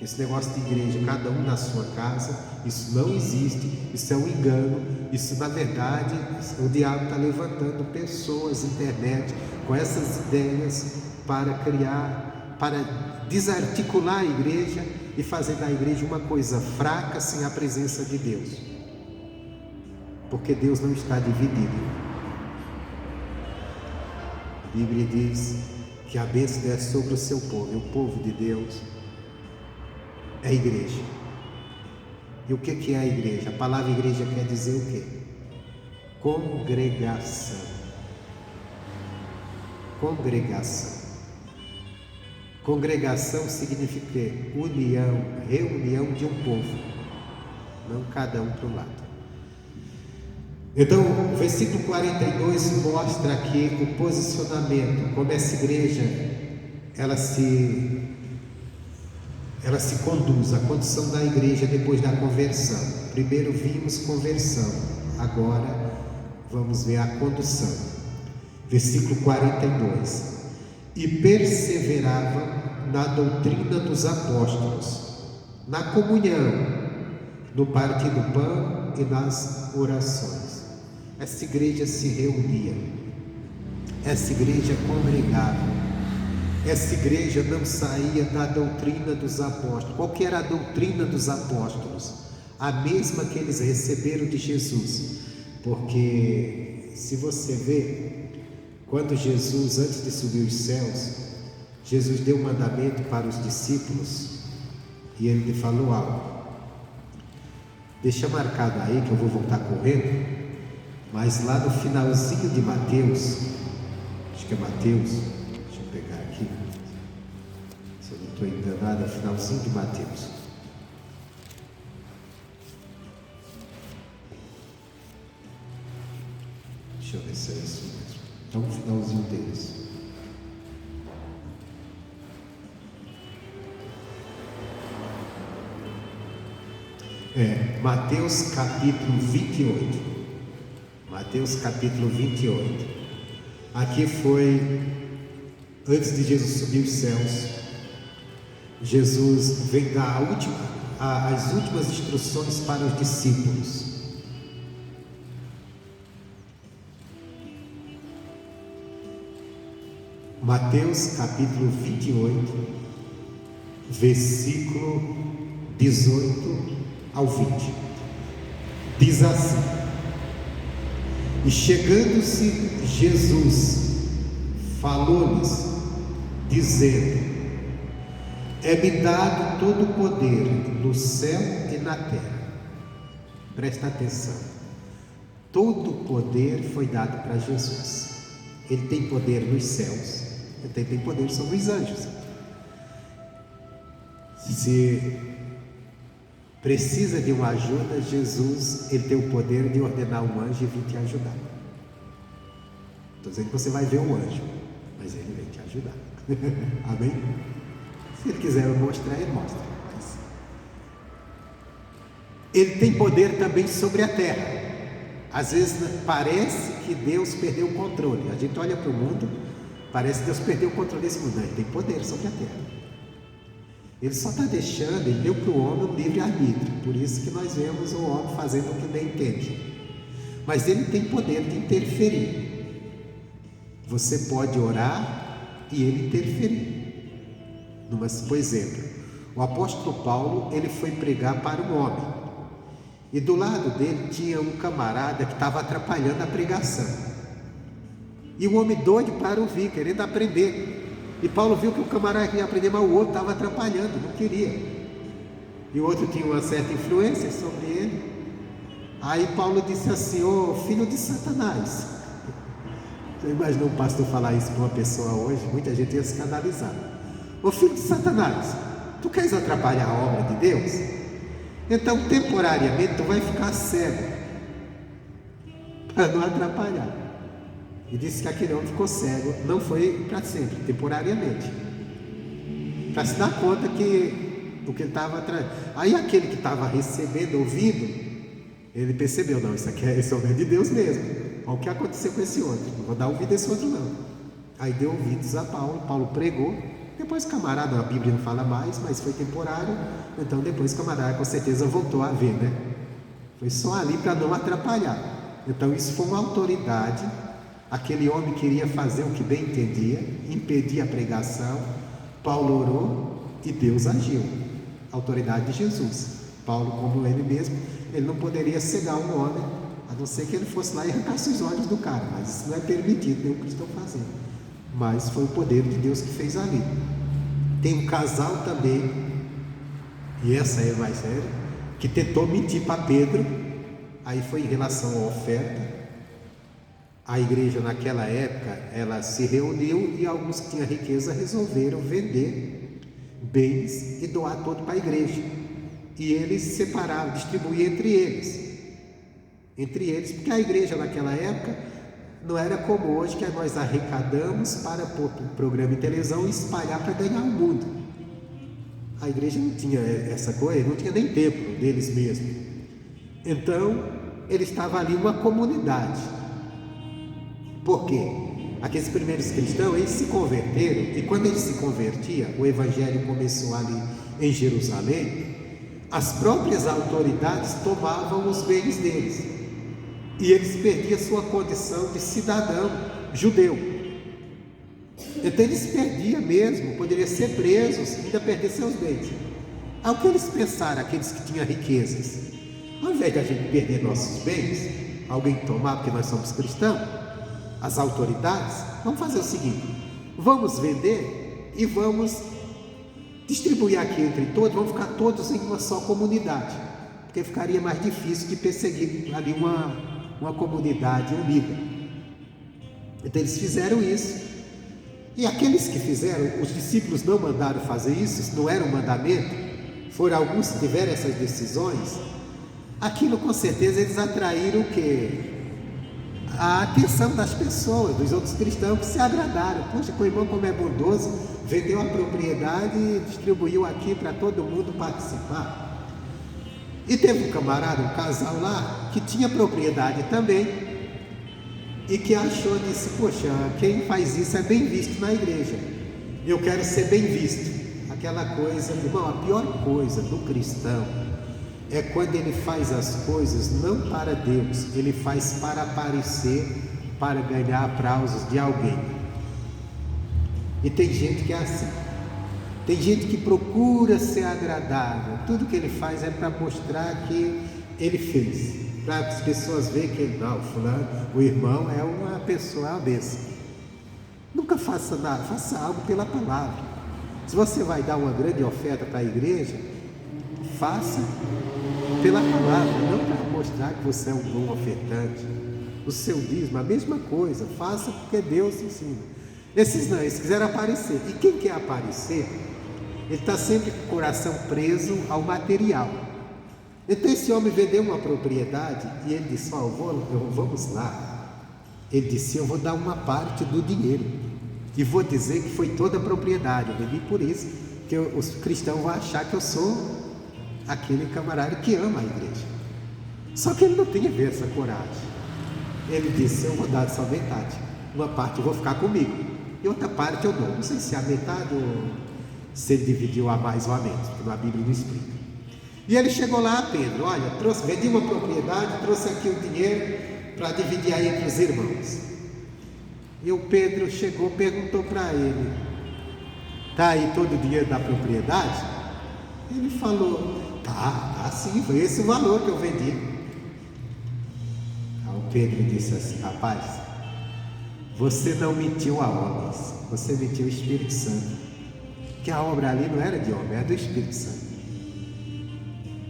Esse negócio de igreja, cada um na sua casa, isso não existe, isso é um engano. Isso, na verdade, o diabo está levantando pessoas, internet, com essas ideias para criar, para desarticular a igreja e fazer da igreja uma coisa fraca sem a presença de Deus, porque Deus não está dividido. A Bíblia diz que a bênção é sobre o seu povo, e o povo de Deus é a igreja. E o que é a igreja? A palavra igreja quer dizer o quê? Congregação. Congregação. Congregação significa união, reunião de um povo, não cada um para o lado. Então, o versículo 42 mostra aqui o posicionamento, como essa igreja ela se conduz, a condição da igreja depois da conversão. Primeiro vimos conversão, agora vamos ver a condução. Versículo 42: e perseverava na doutrina dos apóstolos, na comunhão, no partir do pão e nas orações. Essa igreja se reunia, essa igreja congregava, essa igreja não saía da doutrina dos apóstolos. Qual que era a doutrina dos apóstolos? A mesma que eles receberam de Jesus. Porque se você vê, quando Jesus, antes de subir os céus, Jesus deu um mandamento para os discípulos e ele lhe falou algo. Deixa marcado aí que eu vou voltar correndo, mas lá no finalzinho de Mateus, acho que é Mateus, deixa eu pegar aqui, se eu não estou enganado, é o finalzinho de Mateus. Deixa eu ver se é isso mesmo. Então, o finalzinho deles. Mateus capítulo 28. Mateus capítulo 28. Aqui foi antes de Jesus subir os céus. Jesus vem dar as últimas instruções para os discípulos. Mateus capítulo 28, versículo 18 ao 20, diz assim: e chegando-se Jesus, falou-lhes, dizendo: É-me dado todo o poder no céu e na terra. Presta atenção. Todo o poder foi dado para Jesus. Ele tem poder nos céus, ele tem poder sobre os anjos. Se precisa de uma ajuda, Jesus, ele tem o poder de ordenar um anjo e vir te ajudar. Estou dizendo que você vai ver um anjo, mas ele vem te ajudar. Amém? Se ele quiser mostrar, ele mostra. Ele tem poder também sobre a terra. Às vezes parece que Deus perdeu o controle. A gente olha para o mundo, parece que Deus perdeu o controle desse mundo. Não, ele tem poder sobre a terra. Ele só está deixando, ele deu para o homem um livre-arbítrio. Por isso que nós vemos o homem fazendo o que bem entende. Mas ele tem poder de interferir. Você pode orar e ele interferir. Por exemplo, o apóstolo Paulo, ele foi pregar para um homem. E do lado dele tinha um camarada que estava atrapalhando a pregação. E o homem doido para ouvir, querendo aprender. E Paulo viu que o camarada queria aprender, mas o outro estava atrapalhando, não queria. E o outro tinha uma certa influência sobre ele. Aí Paulo disse assim: ô filho de Satanás. Você imaginou um pastor falar isso para uma pessoa hoje? Muita gente ia se escandalizar. Ô filho de Satanás, tu queres atrapalhar a obra de Deus? Então temporariamente tu vai ficar cego, para não atrapalhar. E disse que aquele homem ficou cego, não foi para sempre, temporariamente, para se dar conta que o que ele estava atrás. Aí aquele que estava recebendo, ouvindo, ele percebeu: não, esse homem é de Deus mesmo. Olha o que aconteceu com esse outro, não vou dar ouvido a esse outro não. Aí deu ouvidos a Paulo, Paulo pregou. Depois o camarada, a Bíblia não fala mais, mas foi temporário. Então depois o camarada com certeza voltou a ver, né? Foi só ali para não atrapalhar. Então isso foi uma autoridade. Aquele homem queria fazer o que bem entendia, impedir a pregação. Paulo orou e Deus agiu. Autoridade de Jesus. Paulo, como ele mesmo, ele não poderia cegar um homem, a não ser que ele fosse lá e arrancasse os olhos do cara. Mas isso não é permitido, nem o cristão fazer. Mas foi o poder de Deus que fez ali. Tem um casal também, e essa é mais séria, que tentou mentir para Pedro. Aí foi em relação à oferta. A igreja naquela época, ela se reuniu e alguns que tinham riqueza resolveram vender bens e doar todo para a igreja. E eles separaram, distribuíam entre eles, porque a igreja naquela época não era como hoje, que nós arrecadamos para pôr programa de televisão e espalhar para ganhar o mundo. A igreja não tinha essa coisa, não tinha nem templo deles mesmos. Então, ele estava ali uma comunidade. Por quê? Aqueles primeiros cristãos, eles se converteram, e quando eles se convertiam, o evangelho começou ali em Jerusalém, as próprias autoridades tomavam os bens deles, e eles perdiam sua condição de cidadão judeu. Então eles perdiam mesmo, poderiam ser presos e ainda perder seus bens. Ao que eles pensaram, aqueles que tinham riquezas, ao invés de a gente perder nossos bens, alguém tomar, porque nós somos cristãos, as autoridades, vamos fazer o seguinte: vamos vender e vamos distribuir aqui entre todos, vamos ficar todos em uma só comunidade, porque ficaria mais difícil de perseguir ali uma comunidade unida. Então eles fizeram isso, e aqueles que fizeram, os discípulos não mandaram fazer isso não era um mandamento, foram alguns que tiveram essas decisões. Aquilo com certeza eles atraíram o quê? A atenção das pessoas, dos outros cristãos, que se agradaram. Poxa, o irmão como é bondoso, vendeu a propriedade e distribuiu aqui para todo mundo participar. E teve um camarada, um casal lá, que tinha propriedade também, e que achou, disse: poxa, quem faz isso é bem visto na igreja, eu quero ser bem visto. Aquela coisa, irmão, a pior coisa do cristão é quando ele faz as coisas não para Deus, ele faz para aparecer, para ganhar aplausos de alguém. E tem gente que é assim, tem gente que procura ser agradável, tudo que ele faz é para mostrar que ele fez, para as pessoas verem que ele, não, fulano, o irmão é uma pessoa, é uma bênção. Nunca faça nada, faça algo pela palavra. Se você vai dar uma grande oferta para a igreja, faça pela palavra, não para mostrar que você é um bom ofertante. O seu dízimo, a mesma coisa, faça porque Deus ensina. Esses não, eles quiseram aparecer. E quem quer aparecer, ele está sempre com o coração preso ao material. Então esse homem vendeu uma propriedade e ele disse: vamos lá. Ele disse: eu vou dar uma parte do dinheiro e vou dizer que foi toda a propriedade, eu vendi por isso, que os cristãos vão achar que eu sou aquele camarada que ama a igreja. Só que ele não tinha essa coragem. Ele disse: eu vou dar só metade, uma parte eu vou ficar comigo e outra parte eu dou. Não sei se é a metade ou se ele dividiu a mais ou a menos, porque a Bíblia não explica. E ele chegou lá a Pedro: olha, vendi uma propriedade, trouxe aqui o dinheiro para dividir aí entre os irmãos. E o Pedro chegou, perguntou para ele: está aí todo o dinheiro da propriedade? Ele falou: tá sim, foi esse o valor que eu vendi. Aí o Pedro disse assim: rapaz, você não mentiu a homens, você mentiu ao Espírito Santo, que a obra ali não era de homem, era do Espírito Santo.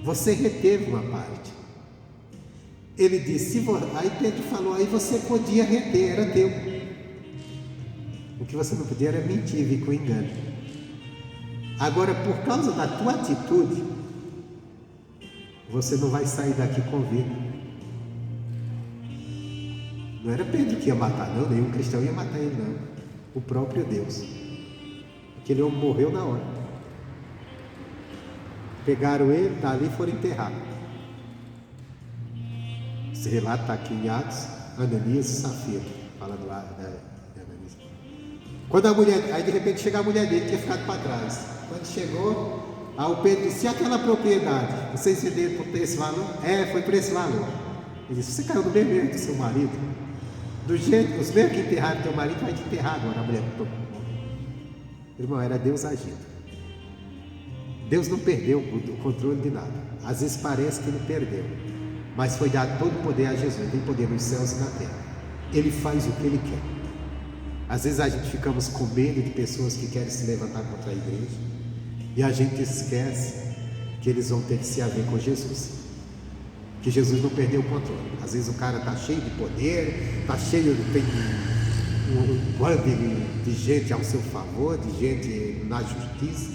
Você reteve uma parte. Ele disse: aí Pedro falou: aí você podia reter, era teu. O que você não podia era mentir, vir com engano. Agora, por causa da tua atitude, você não vai sair daqui com vida. Não era Pedro que ia matar, não, nenhum cristão ia matar ele, não. O próprio Deus. Aquele homem morreu na hora. Pegaram ele, dali foram enterrar. Esse relato está aqui em Atos, Ananias e Safira, falando lá da Ananias. Quando a mulher, aí de repente chega a mulher dele, tinha ficado para trás. Quando chegou, aí o Pedro disse: e aquela propriedade? Vocês venderam por esse valor? Foi por esse valor. Ele disse: você caiu no mesmo erro do seu marido. Do jeito, os mesmos que enterraram teu marido, vai te enterrar agora. A mulher, irmão, era Deus agindo. Deus não perdeu o controle de nada. Às vezes parece que ele perdeu, mas foi dado todo o poder a Jesus. Ele tem poder nos céus e na terra. Ele faz o que ele quer. Às vezes a gente ficamos com medo de pessoas que querem se levantar contra a igreja, e a gente esquece que eles vão ter que se haver com Jesus, que Jesus não perdeu o controle. Às vezes o cara está cheio de poder, está cheio de tem um bando de gente ao seu favor, de gente na justiça,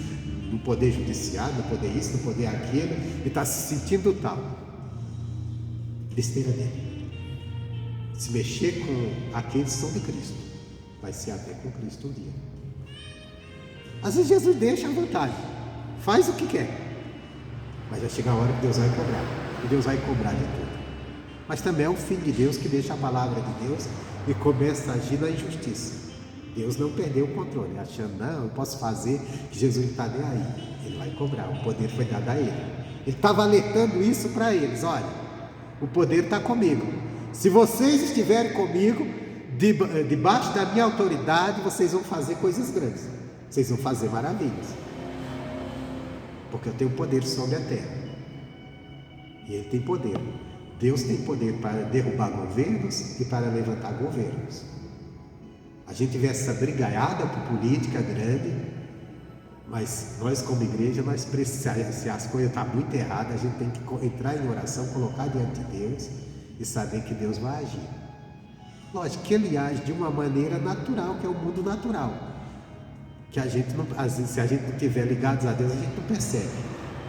no poder judiciário, no poder isso, no poder aquilo, e está se sentindo tal. Besteira dele. Se mexer com aqueles que são de Cristo, vai se haver com Cristo um dia. Às vezes Jesus deixa à vontade, faz o que quer, mas vai chegar a hora que Deus vai cobrar, e Deus vai cobrar de tudo. Mas também é o Filho de Deus que deixa a palavra de Deus e começa a agir na injustiça. Deus não perdeu o controle, achando: não, eu posso fazer, que Jesus não está nem aí. Ele vai cobrar, o poder foi dado a ele. Ele estava alertando isso para eles: olha, o poder está comigo. Se vocês estiverem comigo, debaixo da minha autoridade, vocês vão fazer coisas grandes, vocês vão fazer maravilhas, porque eu tenho poder sobre a terra, e ele tem poder. Deus tem poder para derrubar governos e para levantar governos. A gente vê essa brigaiada por política grande, mas nós como igreja, nós precisamos, se as coisas estão muito erradas, a gente tem que entrar em oração, colocar diante de Deus e saber que Deus vai agir. Lógico que ele age de uma maneira natural, que é o mundo natural, que a gente não, às vezes, se a gente não estiver ligados a Deus, a gente não percebe,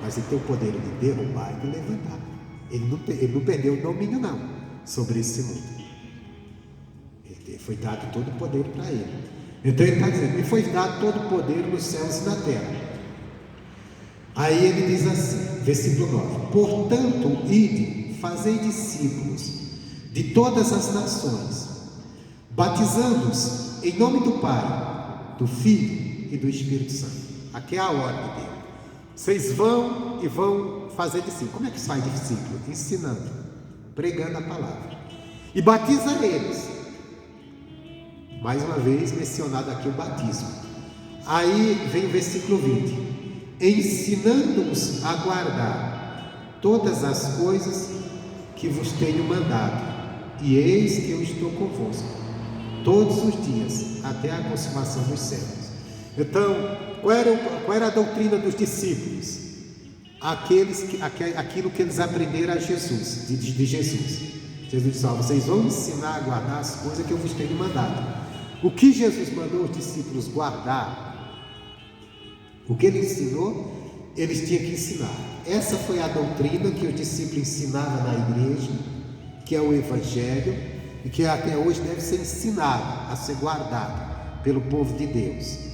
mas ele tem o poder de derrubar e de levantar. Ele não perdeu o domínio não sobre esse mundo. Foi dado todo o poder para ele. Então ele está dizendo: me foi dado todo o poder nos céus e na terra. Aí ele diz assim, versículo 9: portanto, ide, fazei discípulos de todas as nações, batizando-os em nome do Pai, do Filho e do Espírito Santo. Aqui é a ordem dele. Vocês vão e vão fazer discípulos. Como é que se faz discípulo? Ensinando, pregando a palavra. E batiza eles. Mais uma vez mencionado aqui o batismo. Aí vem o versículo 20: ensinando-os a guardar todas as coisas que vos tenho mandado, e eis que eu estou convosco todos os dias, até a consumação dos séculos. Então, qual era a doutrina dos discípulos? Aquilo que eles aprenderam a Jesus, de Jesus. Jesus disse: vocês vão me ensinar a guardar as coisas que eu vos tenho mandado. O que Jesus mandou os discípulos guardar, o que ele ensinou, eles tinham que ensinar. Essa foi a doutrina que os discípulos ensinavam na igreja, que é o Evangelho, e que até hoje deve ser ensinado, a ser guardado pelo povo de Deus.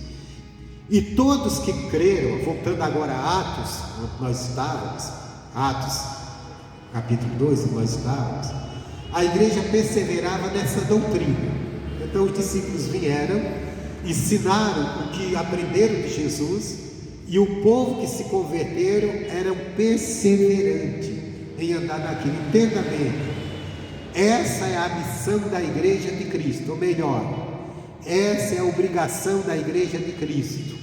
E todos que creram, voltando agora a Atos, onde nós estávamos, Atos capítulo 2, onde nós estávamos, a igreja perseverava nessa doutrina. Então os discípulos vieram, ensinaram o que aprenderam de Jesus, e o povo que se converteram eram perseverantes em andar naquilo. Entenda bem, essa é a missão da igreja de Cristo, ou melhor, essa é a obrigação da igreja de Cristo,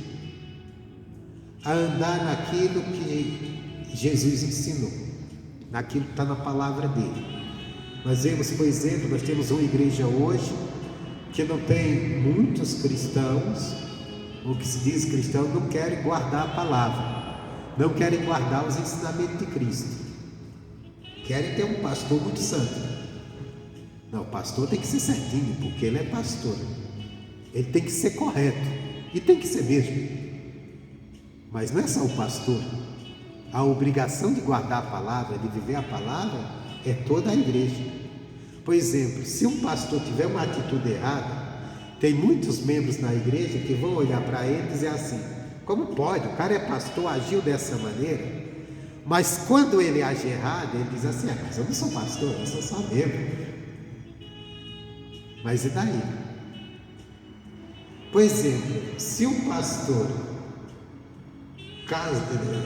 a andar naquilo que Jesus ensinou, naquilo que está na palavra dele. Nós vemos, por exemplo, nós temos uma igreja hoje que não tem muitos cristãos, ou que se diz cristão, não querem guardar a palavra, não querem guardar os ensinamentos de Cristo, querem ter um pastor muito santo. Não, o pastor tem que ser certinho, porque ele é pastor, ele tem que ser correto, e tem que ser mesmo. Mas não é só o pastor, a obrigação de guardar a palavra, de viver a palavra, é toda a igreja. Por exemplo, se um pastor tiver uma atitude errada, tem muitos membros na igreja que vão olhar para ele e dizer assim: como pode? O cara é pastor, agiu dessa maneira. Mas quando ele age errado, ele diz assim: mas eu não sou pastor, eu sou só membro. Mas e daí? Por exemplo, se um pastor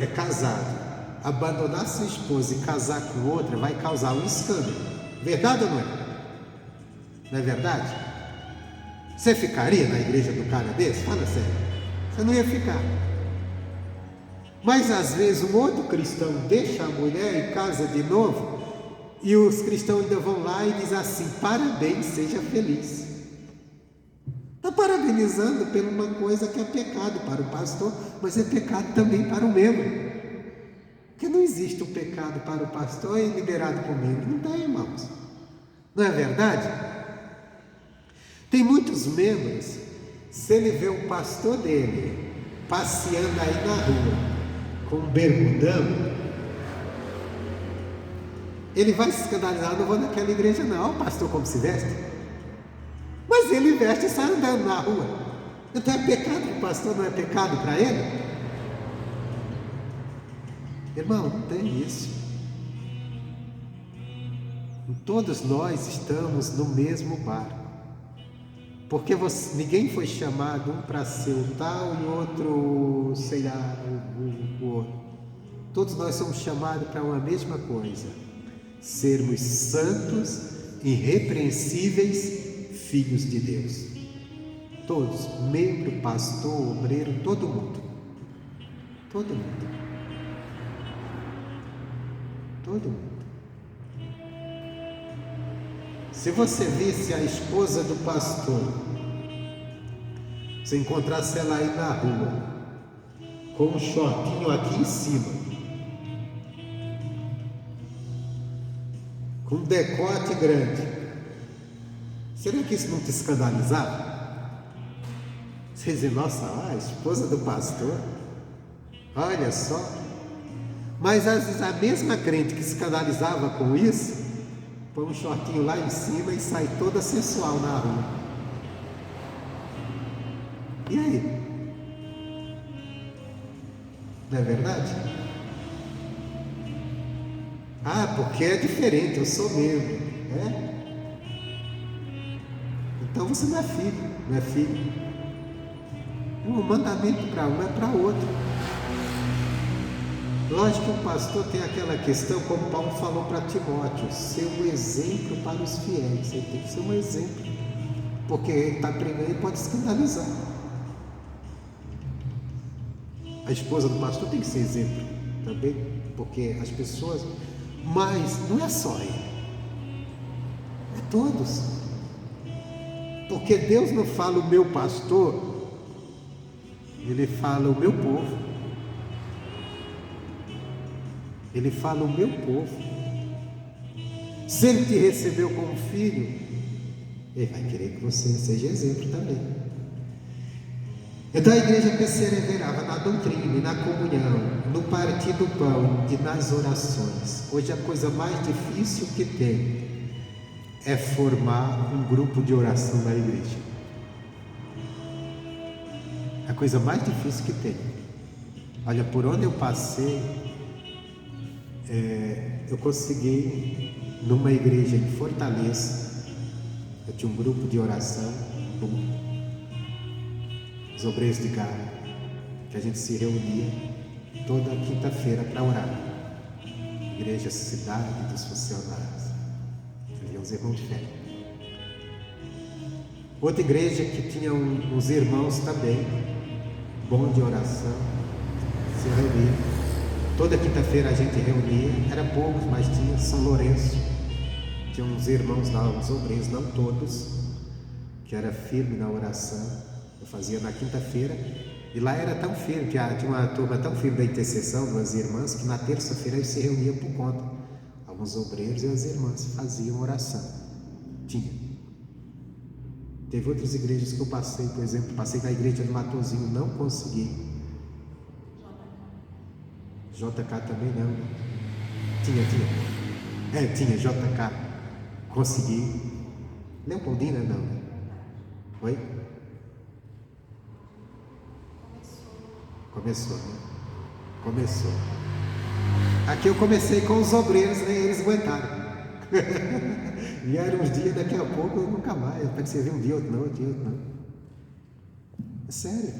é casado, abandonar sua esposa e casar com outra, vai causar um escândalo. Verdade ou não é? Não é verdade? Você ficaria na igreja do cara desse? Fala sério. Você não ia ficar. Mas às vezes um outro cristão deixa a mulher e casa de novo, e os cristãos ainda vão lá e dizem assim: parabéns, seja feliz. Está parabenizando por uma coisa que é pecado para o pastor, mas é pecado também para o membro. Porque não existe um pecado para o pastor e liberado para o membro. Não tem, irmãos. Não é verdade? Tem muitos membros, se ele vê o pastor dele passeando aí na rua com um bermudão, ele vai se escandalizar: não vou naquela igreja não. Olha o pastor como se veste. Mas ele veste e sai andando na rua. Então é pecado para o pastor, não é pecado para ele? Irmão, não tem isso. Todos nós estamos no mesmo barco. Porque ninguém foi chamado um para ser o tal e outro, sei lá, o outro. Todos nós somos chamados para uma mesma coisa: sermos santos, irrepreensíveis, filhos de Deus. Todos, membro, pastor, obreiro, todo mundo. Todo mundo. Todo mundo. Se você visse a esposa do pastor, se encontrasse ela aí na rua, com um shortinho aqui em cima, com um decote grande, será que isso não te escandalizava? Você dizer: nossa, a esposa do pastor, olha só. Mas às vezes a mesma crente que se escandalizava com isso, põe um shortinho lá em cima e sai toda sensual na rua. E aí? Não é verdade? Ah, porque é diferente, eu sou membro. Então você não é filho, não é filho. Um mandamento para um é para outro. Lógico que o pastor tem aquela questão, como Paulo falou para Timóteo: ser um exemplo para os fiéis. Ele tem que ser um exemplo, porque ele está pregando e pode escandalizar. A esposa do pastor tem que ser exemplo também, porque as pessoas... Mas não é só ele, é todos. Porque Deus não fala o meu pastor Ele fala: o meu povo. Ele fala: o meu povo. Se ele te recebeu como filho, ele vai querer que você seja exemplo também. Então a igreja perseverava na doutrina e na comunhão, no partir do pão e nas orações. Hoje a coisa mais difícil que tem é formar um grupo de oração na igreja. A coisa mais difícil que tem. Olha, por onde eu passei, eu consegui, numa igreja em Fortaleza, eu tinha um grupo de oração, os obreiros de Galo, que a gente se reunia toda quinta-feira para orar. Igreja Cidade dos Funcionários. Havia uns irmãos de fé. Outra igreja que tinha uns irmãos também, bom de oração, se reunia. Toda quinta-feira a gente reunia, era poucos, mas tinha São Lourenço. Tinha uns irmãos lá, uns obreiros, não todos, que era firme na oração. Eu fazia na quinta-feira, e lá era tão firme, que tinha uma turma tão firme da intercessão, duas irmãs, que na terça-feira eles se reuniam por conta. Alguns obreiros e as irmãs faziam oração. Tinha. Teve outras igrejas que eu passei, por exemplo, passei na igreja do Matozinho, não consegui. JK também não. Tinha. Tinha, JK. Consegui. Leopoldina não. Oi? Começou, né? Começou. Aqui eu comecei com os obreiros, nem eles aguentaram. Vieram uns dias, daqui a pouco eu nunca mais. Parecia vir um dia, outro não, outro não. É sério.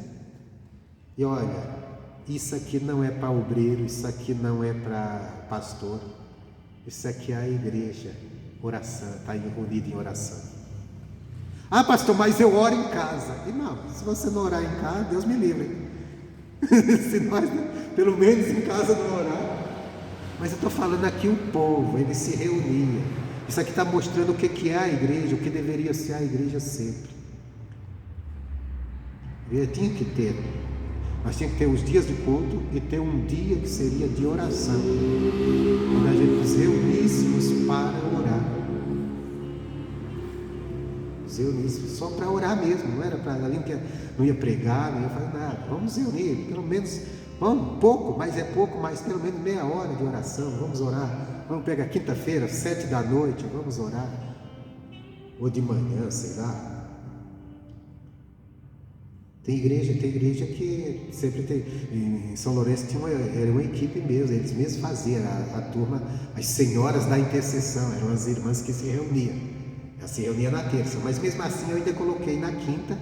E olha, isso aqui não é para obreiro, isso aqui não é para pastor. Isso aqui é a igreja. Oração, está reunido em oração. Ah, pastor, mas eu oro em casa. E não, se você não orar em casa, Deus me livre. Se nós, pelo menos em casa, não orar. Mas eu estou falando aqui o povo, ele se reunia. Isso aqui está mostrando o que é a igreja, o que deveria ser a igreja sempre. Tinha que ter. Nós tínhamos que ter os dias de culto e ter um dia que seria de oração, quando a gente nos reuníssemos para orar. Nos reuníssemos só para orar mesmo, não era para ali, não ia pregar, não ia fazer nada. Vamos nos reunir, pelo menos, vamos, pouco, mas é pouco, mas pelo menos meia hora de oração, vamos orar. Vamos pegar quinta-feira, 7 da noite, vamos orar. Ou de manhã, sei lá. Tem igreja que sempre tem. Em São Lourenço era uma equipe mesmo, eles mesmos faziam a turma, as senhoras da intercessão, eram as irmãs que se reuniam. Elas se reuniam na terça, mas mesmo assim eu ainda coloquei na quinta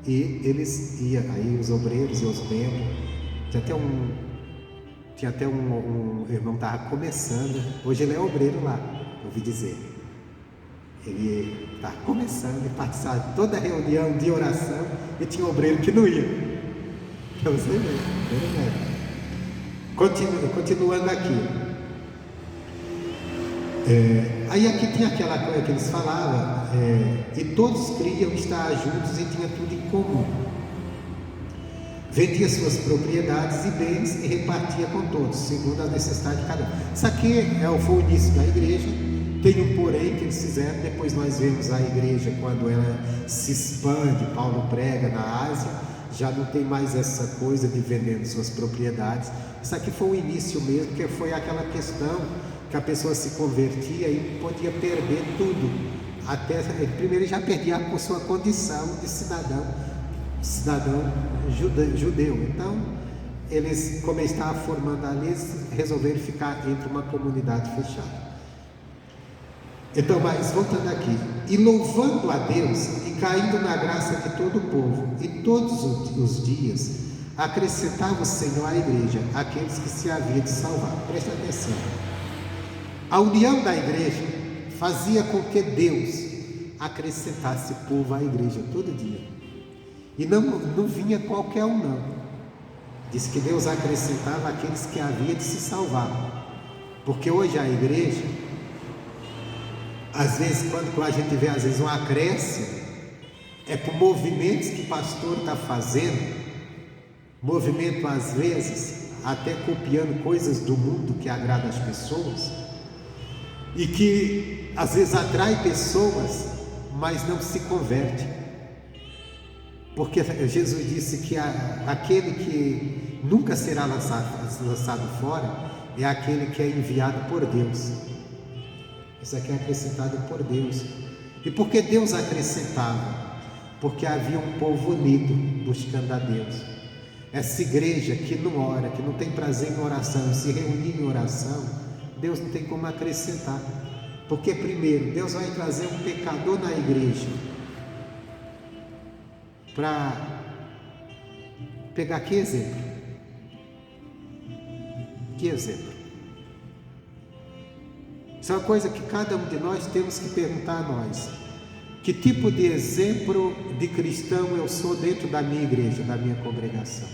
e eles iam, aí os obreiros e os membros. Tinha até um irmão que estava começando, hoje ele é obreiro lá, ouvi dizer. Ele está começando a participar de toda a reunião de oração e tinha um obreiro que não ia. Então você vê, continuando aqui. Aí aqui tinha aquela coisa que eles falavam, e todos queriam estar juntos e tinha tudo em comum. Vendia suas propriedades e bens e repartia com todos, segundo a necessidade de cada um. Isso aqui foi o início da igreja. Tem um porém que eles fizeram, depois nós vemos a igreja quando ela se expande, Paulo prega na Ásia, já não tem mais essa coisa de vendendo suas propriedades. Isso aqui foi o início mesmo, que foi aquela questão que a pessoa se convertia e podia perder tudo. Primeiro ele já perdia a sua condição de cidadão judeu. Então eles, como eles estavam formando ali, eles resolveram ficar entre uma comunidade fechada. Então, mas voltando aqui, e louvando a Deus e caindo na graça de todo o povo, e todos os dias acrescentava o Senhor à igreja aqueles que se havia de salvar. Presta atenção. A união da igreja fazia com que Deus acrescentasse povo à igreja todo dia. E não vinha qualquer um, não. Diz que Deus acrescentava aqueles que havia de se salvar. Porque hoje a igreja, às vezes, quando a gente vê um acréscimo, é por movimentos que o pastor está fazendo movimento às vezes até copiando coisas do mundo que agrada às pessoas e que às vezes atrai pessoas, mas não se converte, porque Jesus disse que aquele que nunca será lançado fora é aquele que é enviado por Deus. Isso aqui é acrescentado por Deus. E por que Deus acrescentava? Porque havia um povo unido buscando a Deus. Essa igreja que não ora, que não tem prazer em oração, se reunir em oração, Deus não tem como acrescentar. Porque primeiro, Deus vai trazer um pecador na igreja para pegar que exemplo? Que exemplo? Isso é uma coisa que cada um de nós temos que perguntar a nós. Que tipo de exemplo de cristão eu sou dentro da minha igreja, da minha congregação?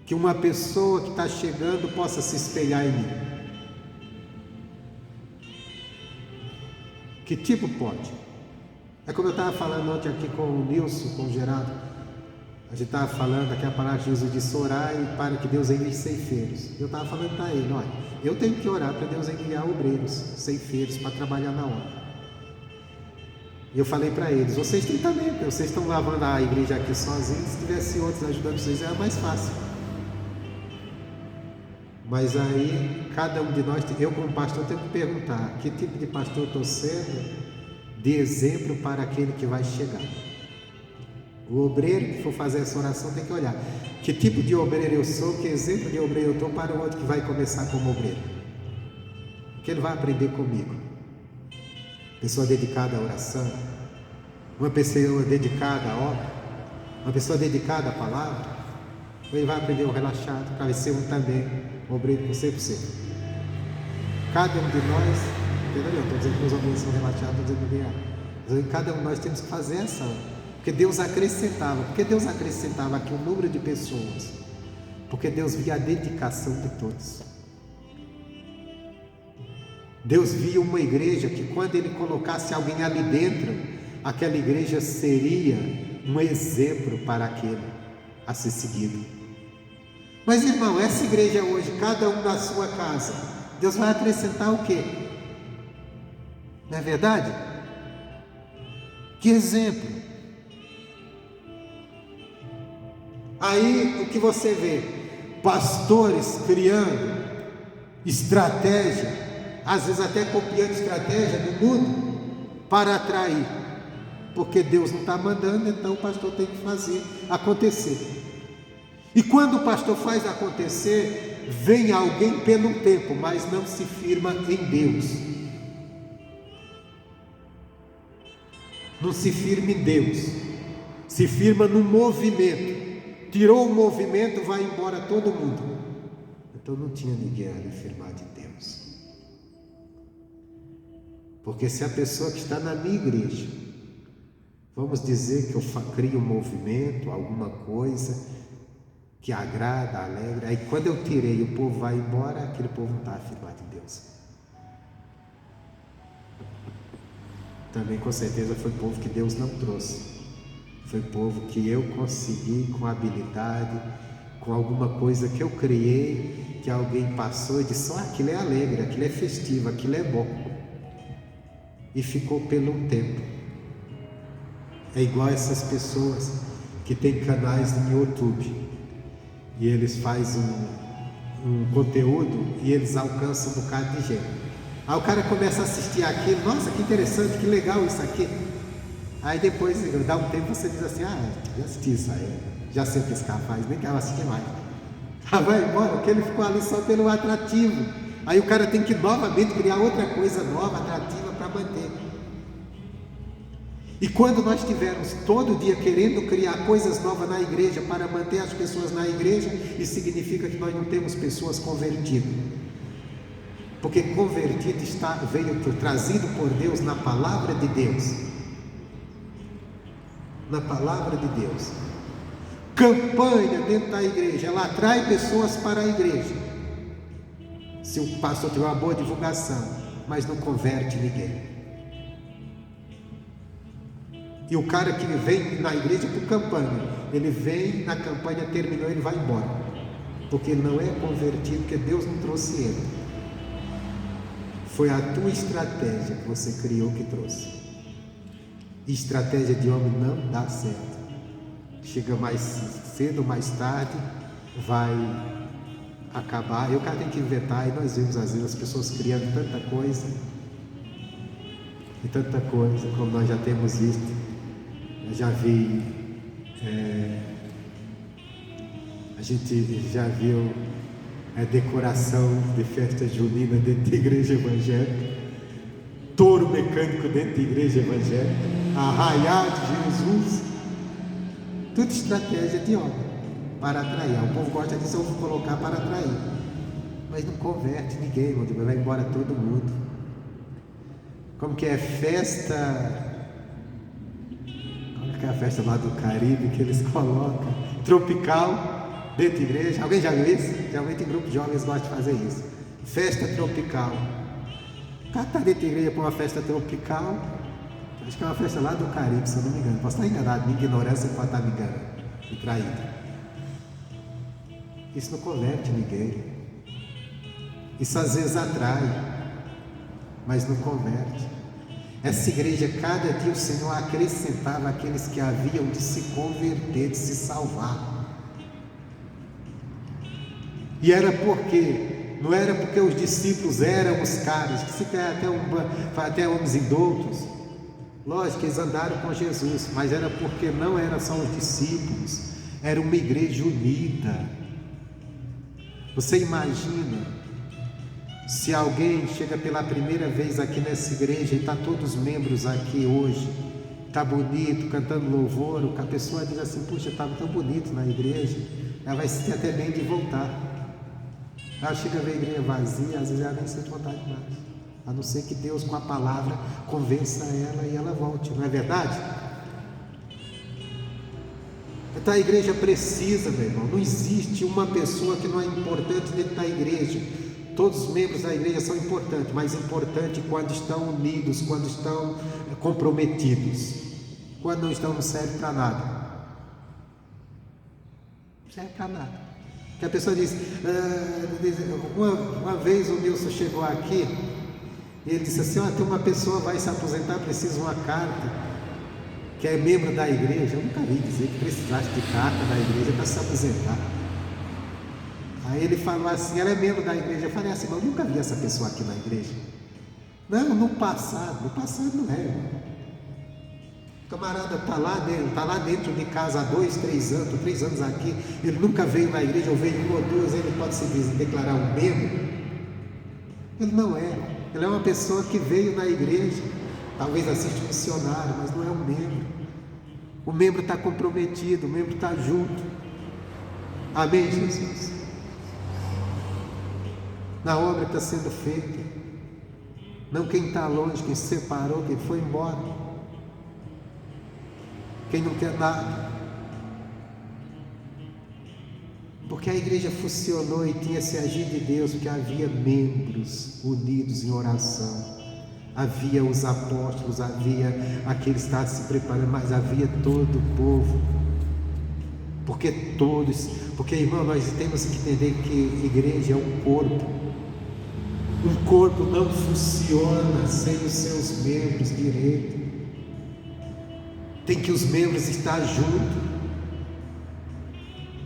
Que uma pessoa que está chegando possa se espelhar em mim. Que tipo pode? É como eu estava falando ontem aqui com o Nilson, com o Geraldo. A gente estava falando aqui a palavra de Jesus disse orar e para que Deus envie ceifeiros. Eu estava falando para ele, olha, eu tenho que orar para Deus enviar obreiros, ceifeiros para trabalhar na obra. E eu falei para eles, vocês têm também, porque vocês estão lavando a igreja aqui sozinhos, se tivesse outros ajudando vocês era mais fácil. Mas aí, cada um de nós, eu como pastor tenho que perguntar, que tipo de pastor eu estou sendo de exemplo para aquele que vai chegar? O obreiro que for fazer essa oração tem que olhar, que tipo de obreiro eu sou, que exemplo de obreiro eu estou para o outro que vai começar como obreiro, que ele vai aprender comigo. Pessoa dedicada à oração, uma pessoa dedicada à obra, uma pessoa dedicada à palavra, ele vai aprender o relaxado para ser um também obreiro por 100%. Cada um de nós, entendeu? Estou dizendo que os obreiros são relaxados, estou dizendo que cada um de nós temos que fazer essa, porque Deus acrescentava. Porque Deus acrescentava aqui o número de pessoas, porque Deus via a dedicação de todos. Deus via uma igreja que quando Ele colocasse alguém ali dentro, aquela igreja seria um exemplo para aquele a ser seguido. Mas irmão, essa igreja hoje, cada um na sua casa, Deus vai acrescentar o quê? Não é verdade? Que exemplo? Aí o que você vê? Pastores criando estratégia, às vezes até copiando estratégia do mundo para atrair, porque Deus não está mandando, então o pastor tem que fazer acontecer. E quando o pastor faz acontecer, vem alguém pelo tempo, mas não se firma em Deus. Não se firma em Deus, se firma no movimento. Tirou o movimento, vai embora todo mundo. Então não tinha ninguém ali firmado em Deus. Porque se a pessoa que está na minha igreja, vamos dizer que eu crio um movimento, alguma coisa que agrada, alegra, aí quando eu tirei o povo vai embora, aquele povo não está afirmado em Deus. Também com certeza foi povo que Deus não trouxe, foi povo que eu consegui com habilidade, com alguma coisa que eu criei, que alguém passou e disse, aquilo é alegre, aquilo é festivo, aquilo é bom, e ficou pelo um tempo. É igual essas pessoas que têm canais no YouTube e eles fazem um conteúdo e eles alcançam um bocado de gente. Aí o cara começa a assistir aquilo, nossa, que interessante, que legal isso aqui. Aí depois, dá um tempo, você diz assim, já assisti isso aí, já sei o que esse cara faz, nem quero assistir mais. Vai embora, porque ele ficou ali só pelo atrativo. Aí o cara tem que novamente criar outra coisa nova, atrativa para manter. E quando nós estivermos todo dia querendo criar coisas novas na igreja para manter as pessoas na igreja, isso significa que nós não temos pessoas convertidas. Porque convertido veio trazido por Deus na palavra de Deus. Na palavra de Deus. Campanha dentro da igreja, ela atrai pessoas para a igreja. Se o pastor tiver uma boa divulgação, mas não converte ninguém. E o cara que vem na igreja por campanha, ele vem na campanha, terminou, ele vai embora, porque ele não é convertido, porque Deus não trouxe ele. Foi a tua estratégia que você criou que trouxe. E estratégia de homem não dá certo. Chega mais cedo ou mais tarde, vai acabar. E o cara tem que inventar. E nós vemos às vezes as pessoas criando tanta coisa, e tanta coisa, como nós já temos visto. Eu já vi, a gente já viu decoração de festa junina dentro da igreja evangélica, touro mecânico dentro da igreja evangélica, arraial de Jesus, tudo estratégia de homem para atrair. O povo gosta disso, eu vou colocar para atrair, mas não converte ninguém, vai embora todo mundo. Como que é festa? Qual que é a festa lá do Caribe que eles colocam? Tropical dentro da igreja. Alguém já viu isso? Geralmente em grupos de jovens gostam de fazer isso. Festa tropical. O cara está dentro da igreja para uma festa tropical. Acho que é uma festa lá do Caribe, se eu não me engano. Posso estar enganado, minha ignorância pode estar me enganando e traído. Isso não converte ninguém. Isso às vezes atrai, mas não converte. Essa igreja, cada dia o Senhor acrescentava aqueles que haviam de se converter, de se salvar. E era porque, não era porque os discípulos eram os caras, que se tem até homens indoutos, lógico que eles andaram com Jesus, mas era porque não eram só os discípulos, era uma igreja unida. Você imagina, se alguém chega pela primeira vez aqui nessa igreja e está todos os membros aqui hoje, está bonito, cantando louvor, a pessoa diz assim, puxa, estava tão bonito na igreja, ela vai se sentir até bem de voltar. Ela chega a ver a igreja vazia, às vezes ela nem sente vontade mais, a não ser que Deus com a palavra convença ela e ela volte, não é verdade? Então a igreja precisa, meu irmão, não existe uma pessoa que não é importante dentro da igreja. Todos os membros da igreja são importantes, mas importante quando estão unidos, quando estão comprometidos. Quando não estão, não serve para nada. Não serve para nada. Porque a pessoa diz, uma vez o Nilson chegou aqui, e ele disse assim, tem uma pessoa que vai se aposentar, precisa de uma carta, que é membro da igreja. Eu nunca vi dizer que precisasse de carta da igreja para se aposentar. Aí ele falou assim, ela é membro da igreja. Eu falei assim, mas eu nunca vi essa pessoa aqui na igreja. Não, no passado não é. O camarada está lá dentro de casa há 2, 3 anos, 3 anos aqui, ele nunca veio na igreja, ou veio 1 ou 2, ele pode se declarar um membro? Ele não é, ele é uma pessoa que veio na igreja, talvez assista um missionário, mas não é um membro. O membro está comprometido, o membro está junto. Amém, Jesus? Na obra que está sendo feita, não quem está longe, quem se separou, quem foi embora, quem não quer nada, porque a igreja funcionou e tinha esse agir de Deus, porque havia membros unidos em oração, havia os apóstolos, havia aqueles que estavam se preparando, mas havia todo o povo, porque irmão, nós temos que entender que a igreja é um corpo. Um corpo não funciona sem os seus membros direito. Tem que os membros estar juntos.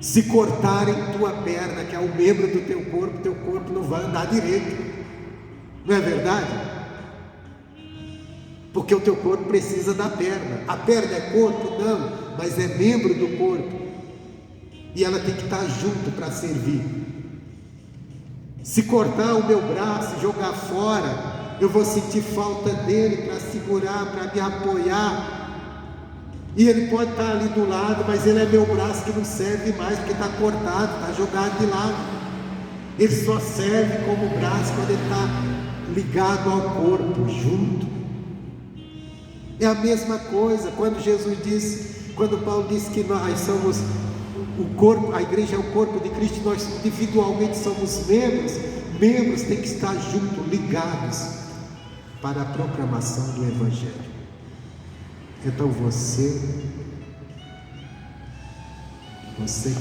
Se cortarem tua perna, que é o membro do teu corpo não vai andar direito. Não é verdade? Porque o teu corpo precisa da perna. A perna é corpo? Não, mas é membro do corpo. E ela tem que estar junto para servir. Se cortar o meu braço e jogar fora, eu vou sentir falta dele para segurar, para me apoiar. E ele pode estar ali do lado, mas ele é meu braço que não serve mais, porque está cortado, está jogado de lado. Ele só serve como braço quando ele está ligado ao corpo, junto. É a mesma coisa, quando Paulo disse que nós somos o corpo, a igreja é o corpo de Cristo, nós individualmente somos membros têm que estar juntos, ligados para a proclamação do Evangelho. Então você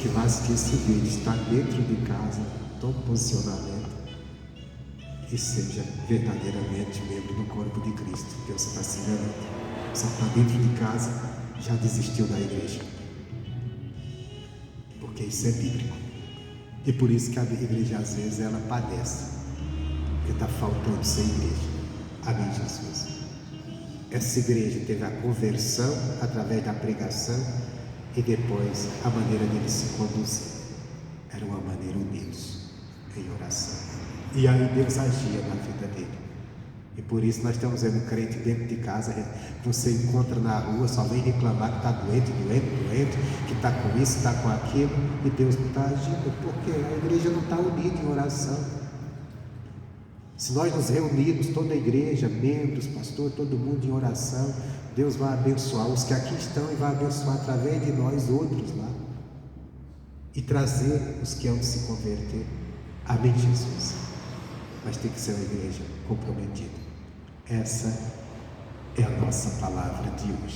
que vai assistir esse vídeo, está dentro de casa, tome posicionamento e seja verdadeiramente membro do corpo de Cristo. Deus está se enganando. Você está dentro de casa, já desistiu da igreja, porque isso é bíblico. E por isso que a igreja às vezes ela padece, porque está faltando ser igreja. Amém, Jesus? Essa igreja teve a conversão através da pregação e depois a maneira deles se conduzir era uma maneira unidos em oração. E aí Deus agia na vida dele. E por isso nós estamos vendo crente dentro de casa, você encontra na rua, só vem reclamar que está doente, que está com isso, está com aquilo, e Deus não está agindo, porque a igreja não está unida em oração. Se nós nos reunirmos, toda a igreja, membros, pastor, todo mundo em oração, Deus vai abençoar os que aqui estão e vai abençoar através de nós outros lá, e trazer os que hão de se converter. Amém, Jesus? Mas tem que ser uma igreja comprometida. Essa é a nossa palavra de hoje.